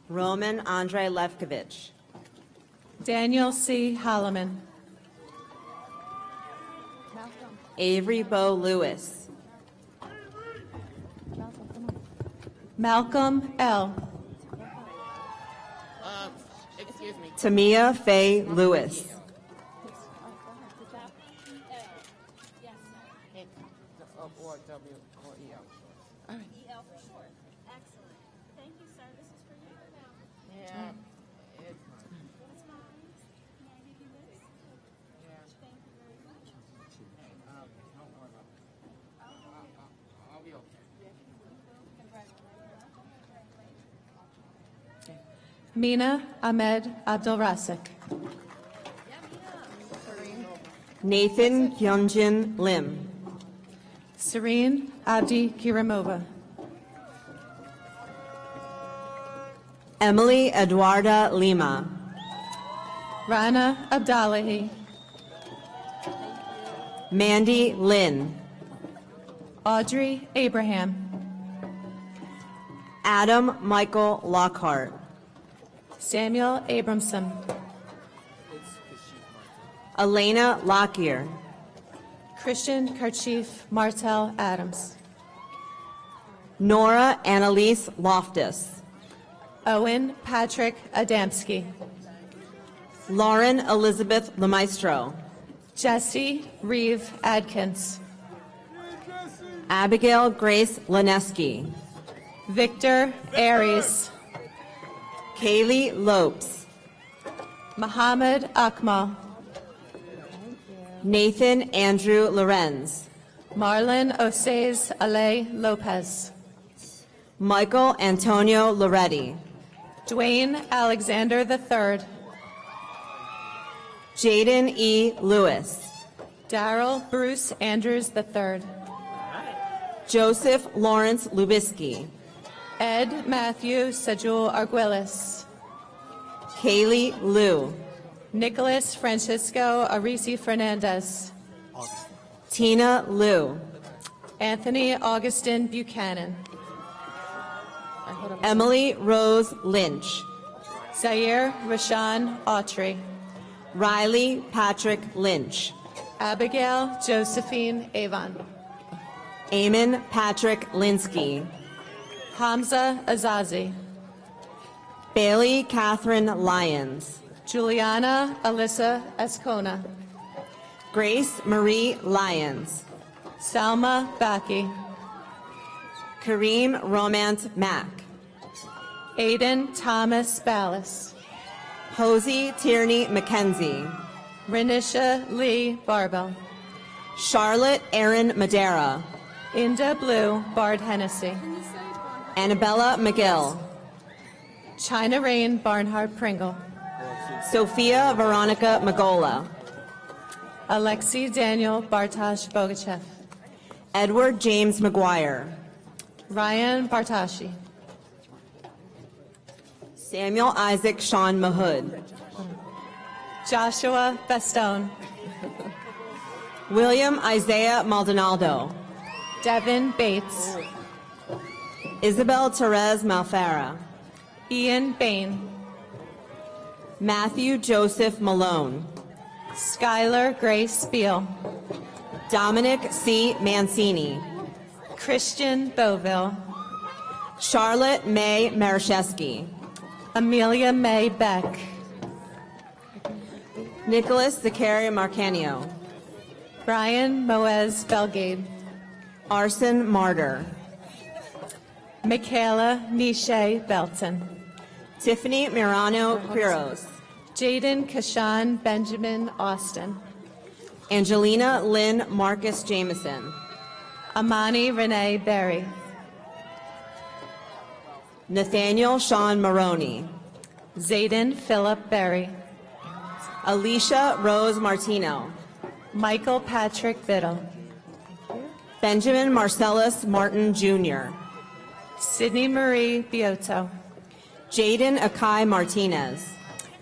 Roman Andre Levkovich. Daniel C. Holloman. Avery Bo Lewis. Malcolm L. Excuse me. Tamia Faye Lewis. Mina Ahmed Abdul Rasik. Nathan Kyunjin Lim. Serene Abdi Kiramova. Emily Eduarda Lima. Rana Abdallahi. Mandy Lynn. Audrey Abraham. Adam Michael Lockhart. Samuel Abramson. Elena Lockyer. Christian Kerchief Martel Adams. Nora Annalise Loftus. Owen Patrick Adamski. Lauren Elizabeth Lemaestro. Jesse Reeve Adkins. Abigail Grace Lineski. Victor Aries. Kaylee Lopes. Muhammad Akmal. Nathan Andrew Lorenz. Marlon Osez Ale Lopez. Michael Antonio Loretti. Dwayne Alexander III. Jaden E. Lewis. Daryl Bruce Andrews III. Joseph Lawrence Lubisky. Ed Matthew Sajul Arguelles. Kaylee Liu. Nicholas Francisco Arisi Fernandez. Tina Liu. Anthony Augustin Buchanan. Emily Rose Lynch. Zaire Rashawn Autry. Riley Patrick Lynch. Abigail Josephine Avon. Eamon Patrick Linsky. Hamza Azazi. Bailey Catherine Lyons. Juliana Alyssa Escona. Grace Marie Lyons. Salma Baki. Kareem Romance Mack. Aiden Thomas Ballas. Posey Tierney McKenzie. Renisha Lee Barbell. Charlotte Aaron Madera. Inda Blue Bard Hennessy. Annabella McGill. China Rain Barnhart Pringle. Sophia Veronica Magola. Alexei Daniel Bartosh Bogachev. Edward James McGuire. Ryan Bartashi. Samuel Isaac Sean Mahood. Joshua Bestone. William Isaiah Maldonado. Devin Bates. Isabel Therese Malfara. Ian Bain. Matthew Joseph Malone. Skylar Grace Beal. Dominic C. Mancini. Christian Boville. Charlotte May Marashewski. Amelia May Beck. Nicholas Zacharia Marcanio. Brian Moez Belgade. Arson Martyr. Michaela Nisha Belton. Tiffany Mirano Quiros. Jaden Kashan Benjamin Austin. Angelina Lynn Marcus Jameson. Amani Renee Berry. Nathaniel Sean Maroney. Zayden Philip Berry. Alicia Rose Martino. Michael Patrick Biddle. Benjamin Marcellus Martin Jr. Sydney Marie Biotto. Jaden Akai Martinez.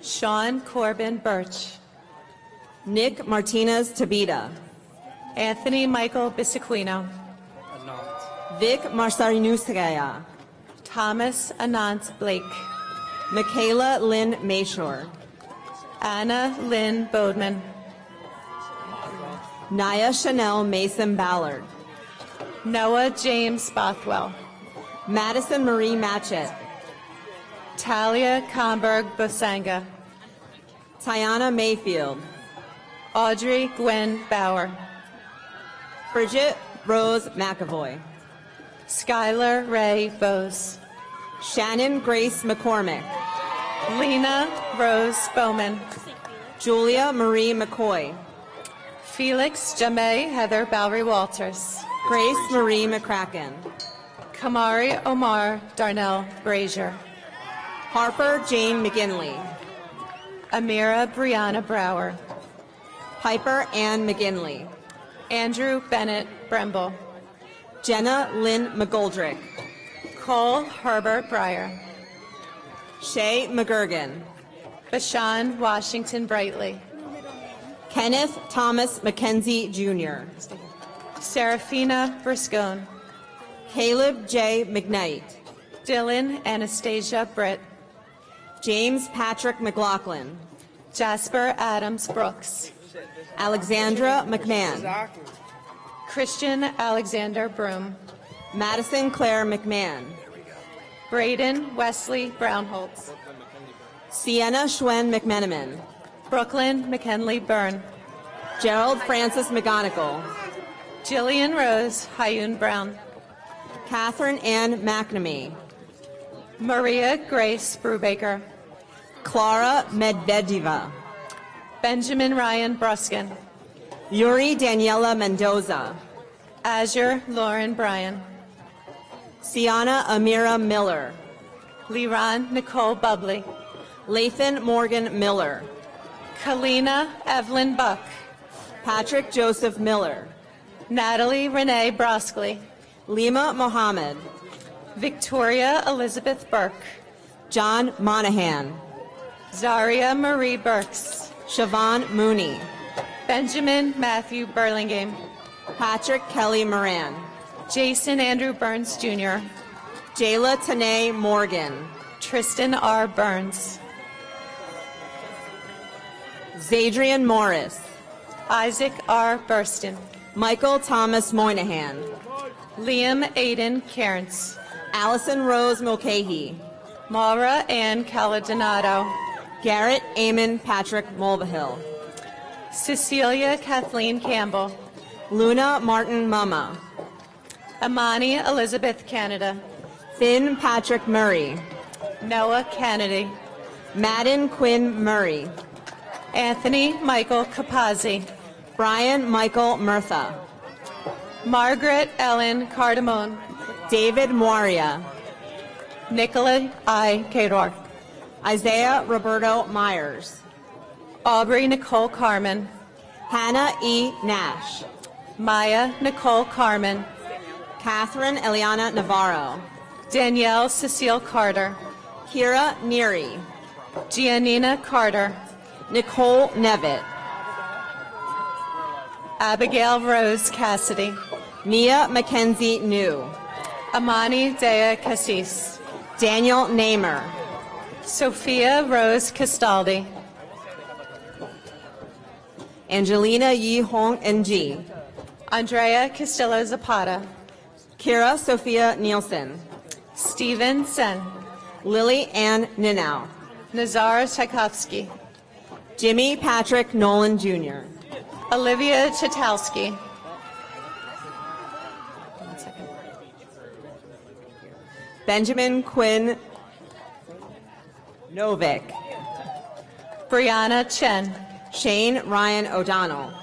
Sean Corbin Birch. Nick Martinez Tabita. Anthony Michael Bisaquino. Vic Marsarinusagaya. Thomas Anant Blake. Michaela Lynn Mayshore. Anna Lynn Bodman. Naya Chanel Mason Ballard. Noah James Bothwell. Madison Marie Matchett. Talia Comberg Bosanga. Tiana Mayfield. Audrey Gwen Bauer. Bridget Rose McAvoy. Skylar Ray Bose. Shannon Grace McCormick. Lena Rose Bowman. Julia Marie McCoy. Felix Jamay Heather Bowery Walters. Grace Marie McCracken. Kamari Omar Darnell Brazier. Harper Jane McGinley. Amira Brianna Brower. Piper Ann McGinley. Andrew Bennett Bremble. Jenna Lynn McGoldrick. Cole Herbert Breyer. Shay McGurgan. Bashan Washington Brightly. Kenneth Thomas McKenzie Jr. Serafina Briscone. Caleb J. McKnight. Dylan Anastasia Britt. James Patrick McLaughlin. Jasper Adams Brooks. Alexandra McMahon. Christian Alexander Broom. Madison Claire McMahon. Braden Wesley Brownholtz. Sienna Schwen McMenamin. Brooklyn McKinley Byrne. Gerald Francis McGonigal. Jillian Rose Hyun Brown. Catherine Ann McNamee. Maria Grace Brubaker. Clara Medvedeva. Benjamin Ryan Bruskin. Yuri Daniela Mendoza. Azure Lauren Bryan. Sienna Amira Miller. Liran Nicole Bubley. Lathan Morgan Miller. Kalina Evelyn Buck. Patrick Joseph Miller. Natalie Renee Broskley. Lima Mohammed. Victoria Elizabeth Burke. John Monahan. Zaria Marie Burks. Siobhan Mooney. Benjamin Matthew Burlingame. Patrick Kelly Moran. Jason Andrew Burns Jr. Jayla Tanae Morgan. Tristan R. Burns. Zadrian Morris. Isaac R. Burston. Michael Thomas Moynihan. Liam Aiden Cairns. Allison Rose Mulcahy. Maura Ann Caladonato. Garrett Amon Patrick Mulvihill. Cecilia Kathleen Campbell. Luna Martin Mama. Amani Elizabeth Canada. Finn Patrick Murray. Noah Kennedy. Madden Quinn Murray. Anthony Michael Capazzi. Brian Michael Murtha. Margaret Ellen Cardamone. David Moria. Nicola I. Cador. Isaiah Roberto Myers. Aubrey Nicole Carmen. Hannah E. Nash. Maya Nicole Carmen. Catherine Eliana Navarro. Danielle Cecile Carter. Kira Neary. Giannina Carter. Nicole Nevitt. Abigail Rose Cassidy. Nia Mackenzie New. Amani Dea Cassis. Daniel Namer. Sophia Rose Castaldi. Angelina Yi Hong Ng. Andrea Castillo Zapata. Kira Sophia Nielsen. Stephen Sen. Lily Ann Ninau. Nazar Tchaikovsky. Jimmy Patrick Nolan Jr. Olivia Chitalski. Benjamin Quinn Novick. Brianna Chen. Shane Ryan O'Donnell.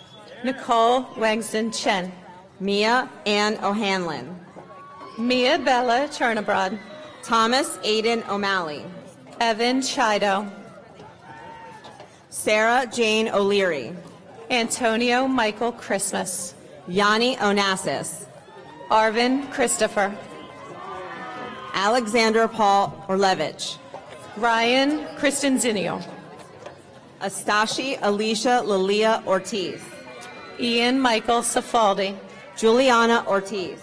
Nicole Wangston Chen. Mia Ann O'Hanlon. Mia Bella Chernabrod. Thomas Aiden O'Malley. Evan Chido. Sarah Jane O'Leary. Antonio Michael Christmas. Yanni Onassis. Arvin Christopher. Alexander Paul Orlevich. Ryan Cristenzinio. Astashi Alicia Lilia Ortiz. Ian Michael Safaldi. Juliana Ortiz.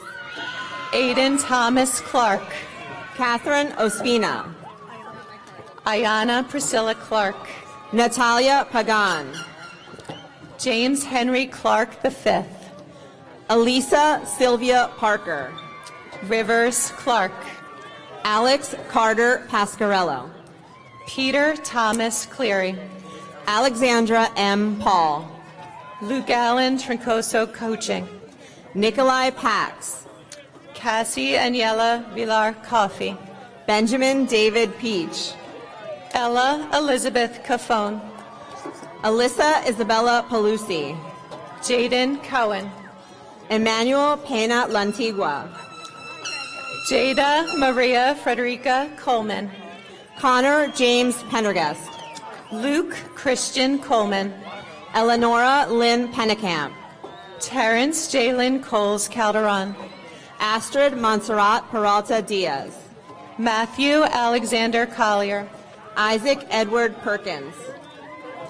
Aiden Thomas Clark. Catherine Ospina. Ayana Priscilla Clark. Natalia Pagan. James Henry Clark V. Elisa Sylvia Parker. Rivers Clark. Alex Carter Pascarello. Peter Thomas Cleary. Alexandra M. Paul. Luke Allen Trincoso Coaching. Nikolai Pax. Cassie Aniela Villar Coffey. Benjamin David Peach. Ella Elizabeth Cafone. Alyssa Isabella Pelusi. Jaden Cohen. Emmanuel Pena Lantigua. Jada Maria Frederica Coleman. Connor James Pendergast. Luke Christian Coleman. Eleonora Lynn Pennekamp. Terrence Jalen Coles Calderon. Astrid Montserrat Peralta Diaz. Matthew Alexander Collier. Isaac Edward Perkins.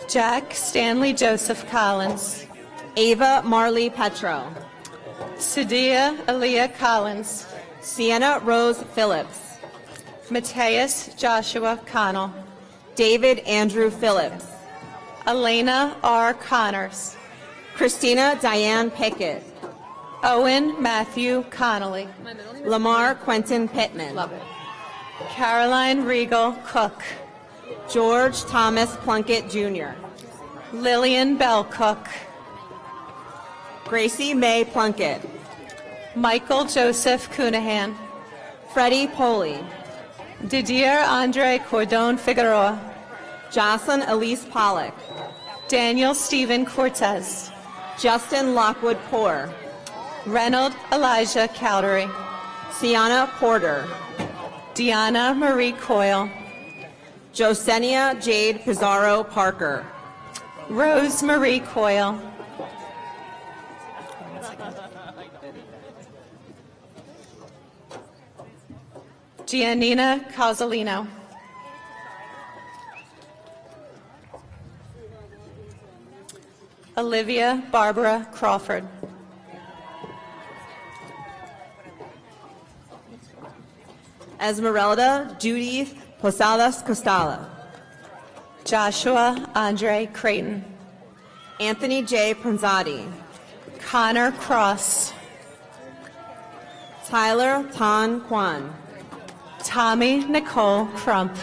Jack Stanley Joseph Collins. Ava Marley Petro. Sadia Aaliyah Collins. Sienna Rose Phillips. Mateus Joshua Connell. David Andrew Phillips. Elena R. Connors. Christina Diane Pickett. Owen Matthew Connolly. Lamar Quentin Pittman. Love it. Caroline Regal Cook. George Thomas Plunkett Jr. Lillian Bell Cook. Gracie May Plunkett. Michael Joseph Cunahan. Freddie Poley. Didier Andre Cordon Figueroa. Jocelyn Elise Pollock. Daniel Stephen Cortez. Justin Lockwood Poor. Reynold Elijah Cowdery. Sienna Porter. Deanna Marie Coyle. Josenia Jade Pizarro Parker. Rose Marie Coyle. Giannina Causalino. Olivia Barbara Crawford. Esmeralda Judy Posadas Costala. Joshua Andre Creighton. Anthony J. Pranzati. Connor Cross. Tyler Tan Kwan. Tommy Nicole Crump.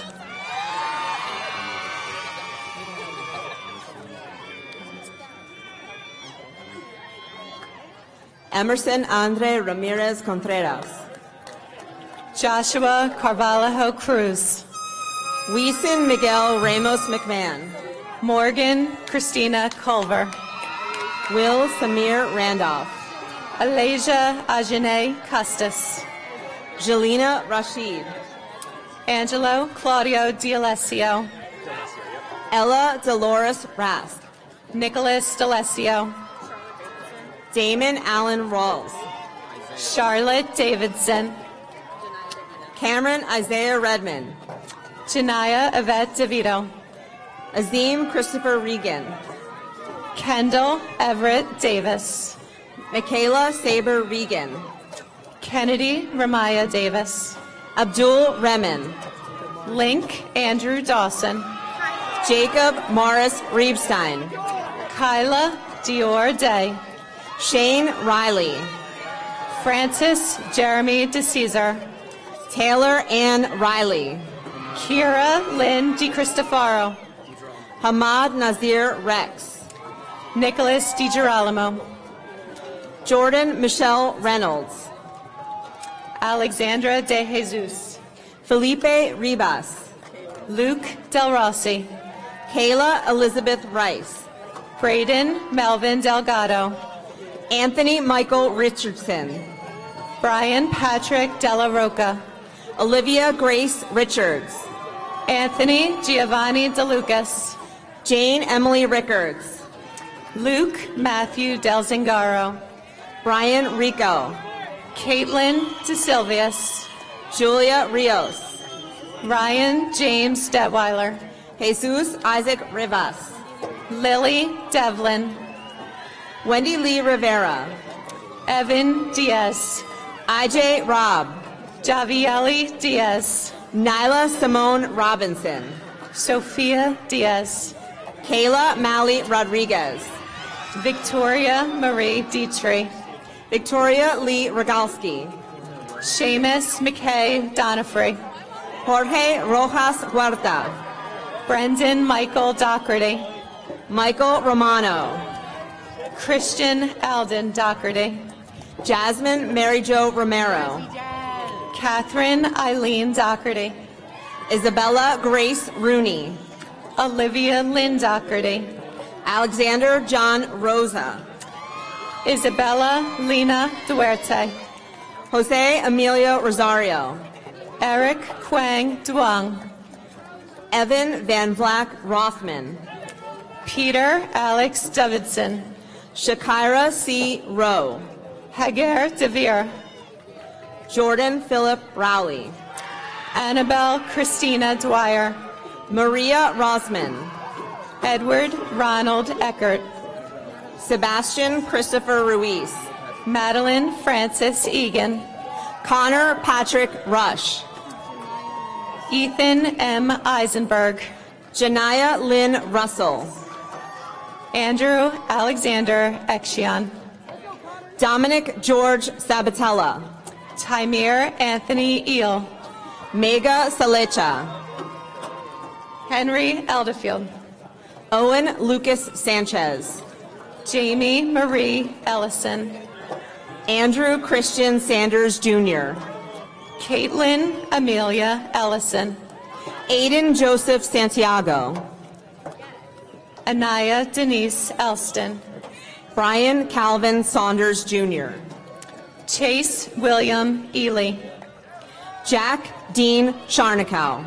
Emerson Andre Ramirez Contreras. Joshua Carvalho Cruz. Weeson Miguel Ramos McMahon. Morgan Christina Culver. Will Samir Randolph. Alasia Ajane Custis. Jelena Rashid. Angelo Claudio D'Alessio. Ella Dolores Rask. Nicholas D'Alessio. Damon Allen Rawls. Charlotte Davidson. Cameron Isaiah Redmond. Janaya Yvette DeVito. Azim Christopher Regan. Kendall Everett Davis. Michaela Saber Regan. Kennedy Ramaya Davis. Abdul Remen. Link Andrew Dawson. Jacob Morris Reebstein. Kyla Dior Day. Shane Riley. Francis Jeremy DeCesar. Taylor Ann Riley. Kira Lynn DiCristofaro. Hamad Nazir Rex. Nicholas DiGirolamo. Jordan Michelle Reynolds. Alexandra De Jesus. Felipe Ribas. Luke Del Rossi. Kayla Elizabeth Rice. Braden Melvin Delgado. Anthony Michael Richardson. Brian Patrick Della Roca. Olivia Grace Richards. Anthony Giovanni DeLucas. Jane Emily Rickards. Luke Matthew Del Zingaro. Brian Rico. Caitlin DeSilvius. Julia Rios. Ryan James Detweiler. Jesus Isaac Rivas. Lily Devlin. Wendy Lee Rivera. Evan Diaz. IJ Robb. Javieli Diaz. Nyla Simone Robinson. Sophia Diaz. Kayla Malley Rodriguez. Victoria Marie Dietrich. Victoria Lee Rogalski. Seamus McKay Donifrey. Jorge Rojas Huerta. Brendan Michael Doherty. Michael Romano. Christian Alden Doherty. Jasmine Mary Jo Romero. Catherine Eileen Doherty. Isabella Grace Rooney. Olivia Lynn Doherty. Alexander John Rosa. Isabella Lena Duerte. Jose Emilio Rosario. Eric Quang Duong. Evan Van Vlack Rothman. Peter Alex Davidson. Shakira C. Rowe. Hager DeVere. Jordan Philip Rowley. Annabelle Christina Dwyer. Maria Rosman. Edward Ronald Eckert. Sebastian Christopher Ruiz. Madeline Francis Egan. Connor Patrick Rush. Ethan M. Eisenberg. Janaya Lynn Russell. Andrew Alexander Exion. Dominic George Sabatella. Timir Anthony Eel. Mega Salecha. Henry Elderfield. Owen Lucas Sanchez. Jamie Marie Ellison. Andrew Christian Sanders Jr. Caitlin Amelia Ellison. Aiden Joseph Santiago. Anaya Denise Elston. Brian Calvin Saunders Jr. Chase William Ely. Jack Dean Charnikow.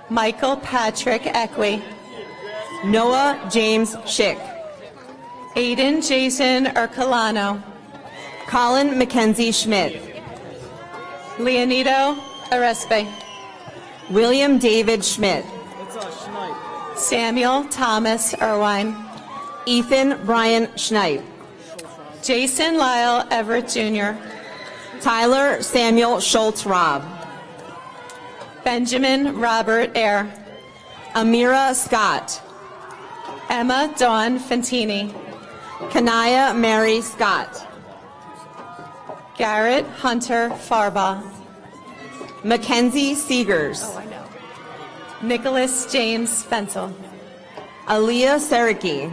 Michael Patrick Equi. Noah James Schick. Aiden Jason Ercolano. Colin Mackenzie Schmidt. Leonido Arespe. William David Schmidt. Samuel Thomas Irwine. Ethan Brian Schneip. Jason Lyle Everett Jr. Tyler Samuel Schultz Robb. Benjamin Robert Eyre. Amira Scott. Emma Dawn Fantini. Kanaya Mary Scott. Garrett Hunter Farbaugh. Mackenzie Seegers. Nicholas James Fensel. Aaliyah Seriki.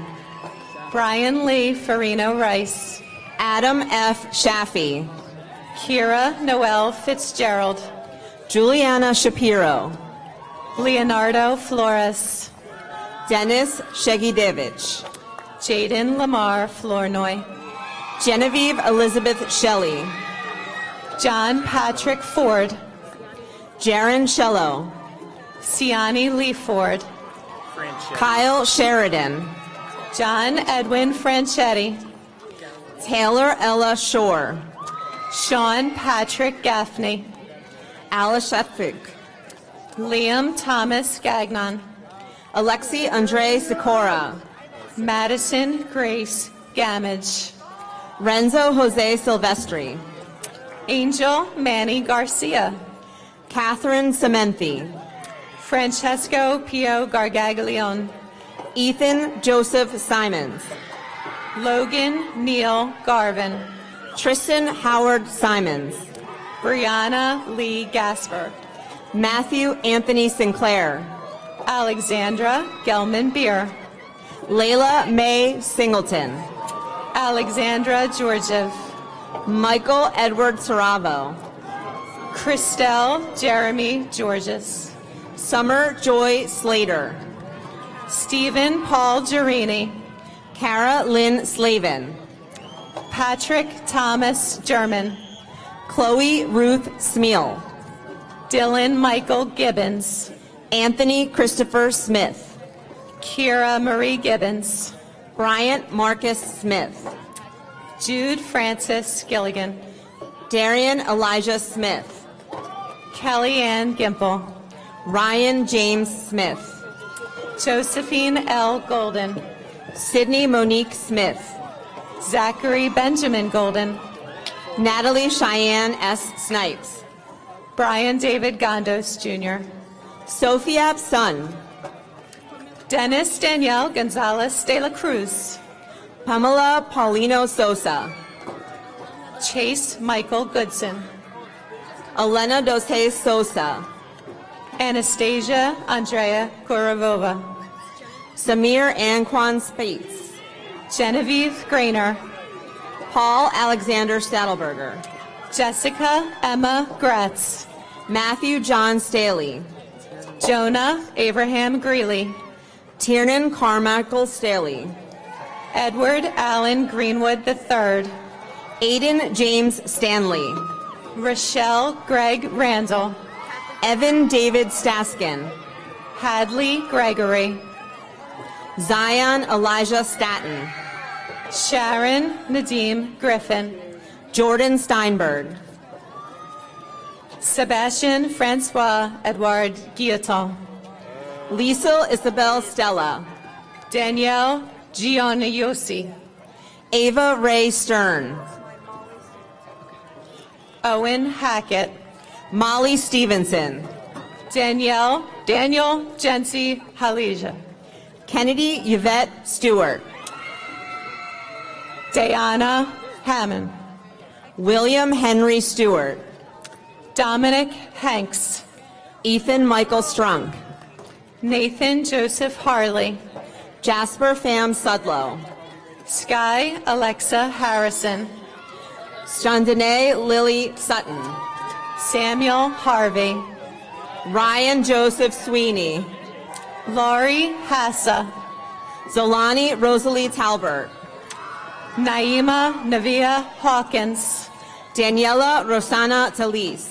Brian Lee Farino Rice. Adam F. Shaffey. Kira Noel Fitzgerald. Juliana Shapiro. Leonardo Flores. Dennis Shegidevich. Jaden Lamar Flournoy. Genevieve Elizabeth Shelley. John Patrick Ford. Jaron Shello. Siani Lee Ford. Kyle Sheridan. John Edwin Franchetti. Taylor Ella Shore. Sean Patrick Gaffney. Alice Sheffick. Liam Thomas Gagnon. Alexi Andre Sikora. Madison Grace Gamage. Renzo Jose Silvestri. Angel Manny Garcia. Catherine Sementhi. Francesco Pio Gargaglione. Ethan Joseph Simons. Logan Neil Garvin. Tristan Howard Simons. Brianna Lee Gasper. Matthew Anthony Sinclair. Alexandra Gelman Beer. Layla May Singleton. Alexandra Georgiev. Michael Edward Saravo. Christelle Jeremy Georges. Summer Joy Slater. Stephen Paul Gerini. Kara Lynn Slavin. Patrick Thomas German. Chloe Ruth Smeal. Dylan Michael Gibbons. Anthony Christopher Smith. Kira Marie Gibbons. Bryant Marcus Smith. Jude Francis Gilligan. Darian Elijah Smith. Kellyanne Gimple. Ryan James Smith. Josephine L. Golden. Sydney Monique Smith. Zachary Benjamin Golden. Natalie Cheyenne S. Snipes. Brian David Gondos Jr. Sophia Sun. Dennis Danielle Gonzalez de la Cruz. Pamela Paulino Sosa. Chase Michael Goodson. Elena Dose Sosa. Anastasia Andrea Kuravova. Samir Anquan Spates. Genevieve Grainer. Paul Alexander Stadelberger. Jessica Emma Gratz. Matthew John Staley. Jonah Abraham Greeley. Tiernan Carmichael Staley. Edward Allen Greenwood III. Aiden James Stanley. Rochelle Greg Randall. Evan David Staskin. Hadley Gregory. Zion Elijah Staton. Sharon Nadeem Griffin. Jordan Steinberg. Sebastian Francois Edouard Guillotin. Liesel Isabel Stella. Danielle Gioniosi. Ava Ray Stern. Owen Hackett. Molly Stevenson. Daniel Jency Halija. Kennedy Yvette Stewart. Diana Hammond. William Henry Stewart. Dominic Hanks. Ethan Michael Strunk. Nathan Joseph Harley. Jasper Pham Sudlow. Sky Alexa Harrison. Chandanae Lily Sutton. Samuel Harvey. Ryan Joseph Sweeney. Laurie Hassa. Zolani Rosalie Talbert. Naima Navia Hawkins. Daniela Rosana Talise.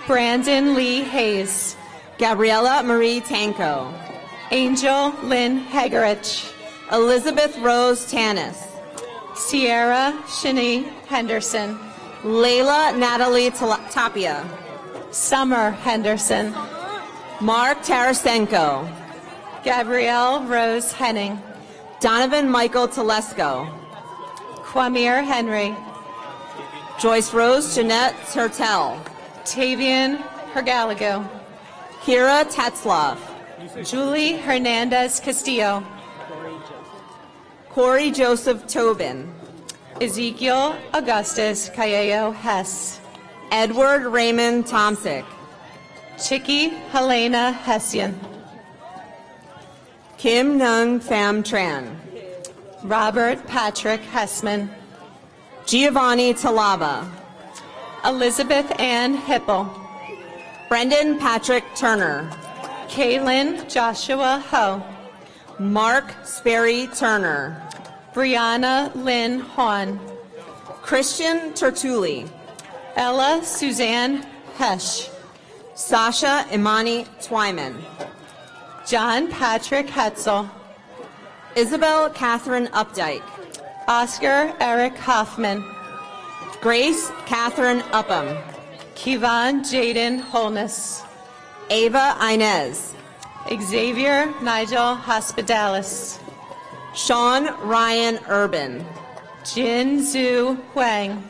Brandon Lee Hayes. Gabriella Marie Tanko. Angel Lynn Hegerich. Elizabeth Rose Tanis. Sierra Shani Henderson. Layla Natalie Tapia. Summer Henderson. Mark Tarasenko. Gabrielle Rose Henning. Donovan Michael Telesco. Kwamir Henry. Joyce Rose Jeanette Tertel. Tavian Hergalago. Kira Tetzloff. Julie Hernandez Castillo. Corey Joseph Tobin. Ezekiel Augustus Callejo Hess. Edward Raymond Tomsick. Chicky Helena Hessian. Kim Nung Pham Tran. Robert Patrick Hessman. Giovanni Talaba. Elizabeth Ann Hipple. Brendan Patrick Turner. Kaylin Joshua Ho. Mark Sperry Turner. Brianna Lynn Hahn. Christian Tertulli. Ella Suzanne Hesh. Sasha Imani Twyman. John Patrick Hetzel. Isabel Catherine Updike. Oscar Eric Hoffman. Grace Catherine Upham. Kivan Jaden Holness. Ava Inez. Xavier Nigel Hospitalis. Sean Ryan Urban. Jin Zhu Huang.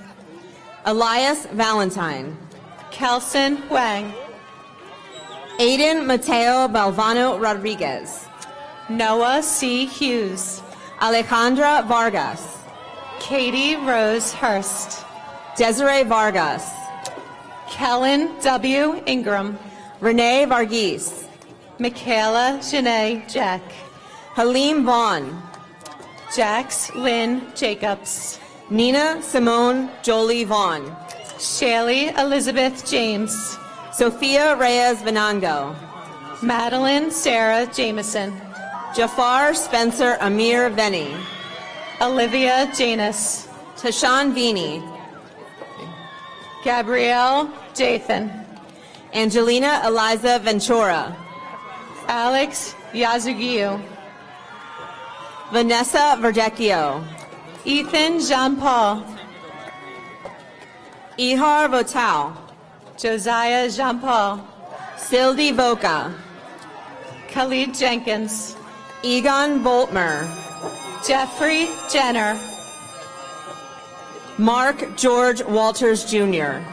Elias Valentine. Kelson Huang. Aiden Mateo Balvano Rodriguez. Noah C. Hughes. Alejandra Vargas. Katie Rose Hurst. Desiree Vargas. Kellen W. Ingram. Renee Varghese. Michaela Janae Jack. Halim Vaughn. Jax Lynn Jacobs. Nina Simone Jolie Vaughn. Shaylee Elizabeth James. Sophia Reyes Venango. Madeline Sarah Jameson. Jafar Spencer Amir Venny. Olivia Janus. Tashawn Vini. Gabrielle Jathan. Angelina Eliza Ventura. Alex Yazugiu. Vanessa Verdecchio. Ethan Jean-Paul. Ihar Votau. Josiah Jean-Paul. Sildi Voca. Khalid Jenkins. Egon Voltmer. Jeffrey Jenner. Mark George Walters Jr.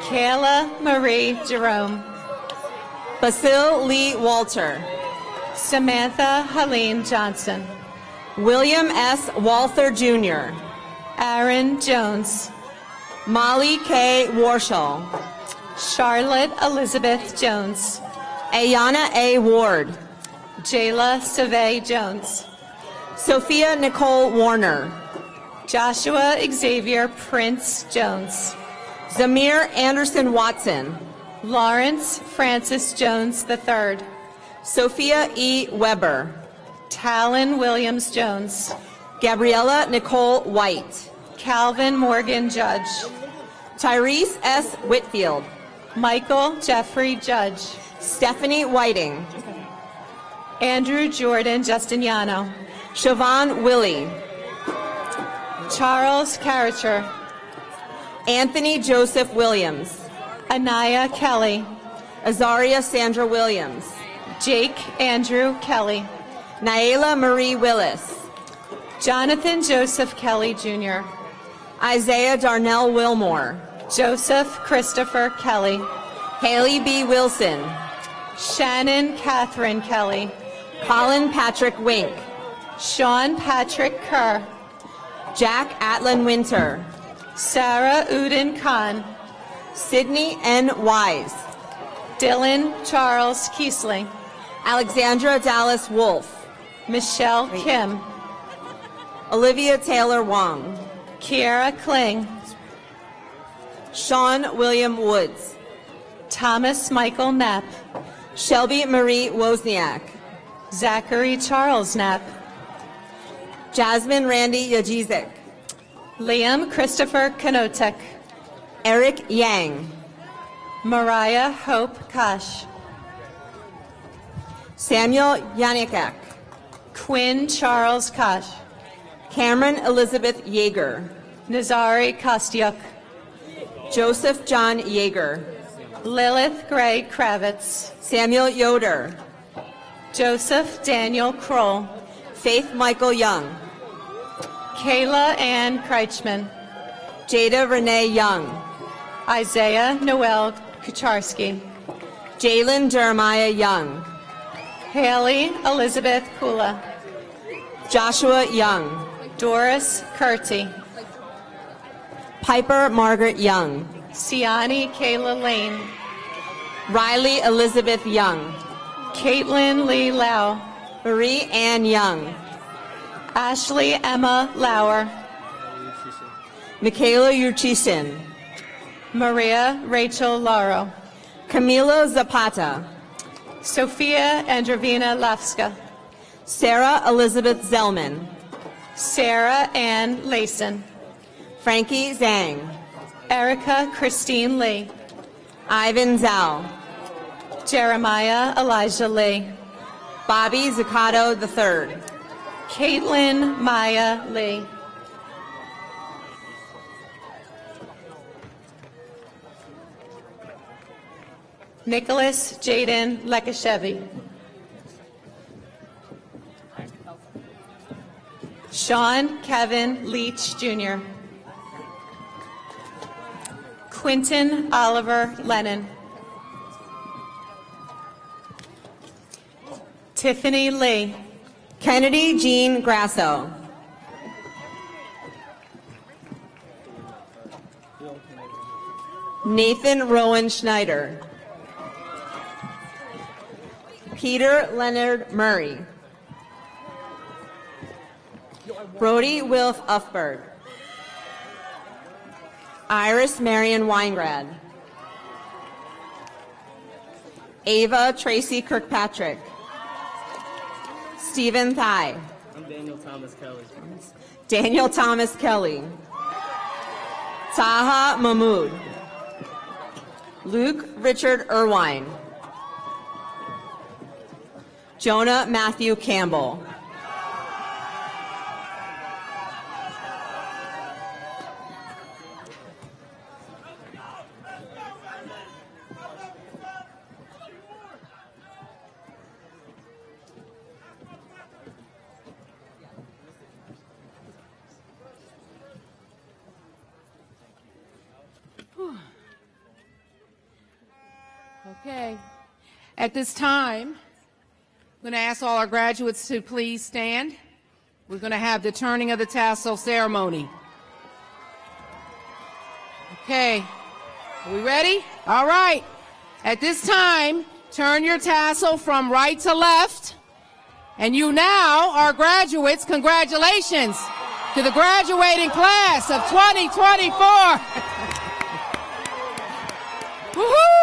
Kayla Marie Jerome. Basil Lee Walter. Samantha Helene Johnson. William S. Walther Jr. Aaron Jones. Molly K. Warshall. Charlotte Elizabeth Jones. Ayana A. Ward. Jayla Savay Jones. Sophia Nicole Warner. Joshua Xavier Prince Jones. Zamir Anderson Watson. Lawrence Francis Jones III. Sophia E. Weber. Talon Williams Jones. Gabriella Nicole White. Calvin Morgan Judge. Tyrese S. Whitfield. Michael Jeffrey Judge. Stephanie Whiting. Andrew Jordan Justiniano. Siobhan Willie. Charles Carricher. Anthony Joseph Williams. Anaya Kelly. Azaria Sandra Williams. Jake Andrew Kelly. Naila Marie Willis. Jonathan Joseph Kelly Jr. Isaiah Darnell Wilmore. Joseph Christopher Kelly. Haley B. Wilson. Shannon Catherine Kelly. Colin Patrick Wink. Sean Patrick Kerr. Jack Atlin Winter, Sarah Udin Khan, Sydney N. Wise, Dylan Charles Kiesling, Alexandra Dallas Wolf, Michelle Kim, Olivia Taylor Wong, Kiara Kling, Sean William Woods, Thomas Michael Knapp, Shelby Marie Wozniak, Zachary Charles Knapp, Jasmine Randy Yajizik, Liam Christopher Kanotek, Eric Yang, Mariah Hope Kosh, Samuel Yanikak, Quinn Charles Kosh, Cameron Elizabeth Yeager, Nazari Kostyuk, Joseph John Yeager, Lilith Gray Kravitz, Samuel Yoder, Joseph Daniel Kroll, Faith Michael Young, Kayla Ann Kreichman, Jada Renee Young, Isaiah Noel Kucharski, Jalen Jeremiah Young, Haley Elizabeth Kula, Joshua Young, Doris Curti, Piper Margaret Young, Siani Kayla Lane, Riley Elizabeth Young, Caitlin Lee Lau, Marie Ann Young, Ashley Emma Lauer, Michaela Yurchishin, Maria Rachel Laro, Camilo Zapata, Sophia Androvina Lafska, Sarah Elizabeth Zellman, Sarah Ann Layson, Frankie Zhang, Erica Christine Lee, Ivan Zhao, Jeremiah Elijah Lee, Bobby Zaccato III, Caitlin Maya Lee, Nicholas Jaden Lekashevi, Sean Kevin Leach Jr., Quinton Oliver Lennon, Tiffany Lee, Kennedy Jean Grasso, Nathan Rowan Schneider, Peter Leonard Murray, Brody Wilf Ufberg, Iris Marion Weingrad, Ava Tracy Kirkpatrick, Stephen Thai, I'm Daniel Thomas Kelly. Daniel Thomas Kelly, Taha Mahmood, Luke Richard Irwine, Jonah Matthew Campbell, Okay. At this time, I'm going to ask all our graduates to please stand. We're going to have the turning of the tassel ceremony. Okay. Are we ready? All right. At this time, turn your tassel from right to left. And you now are graduates. Congratulations to the graduating class of 2024. Woohoo!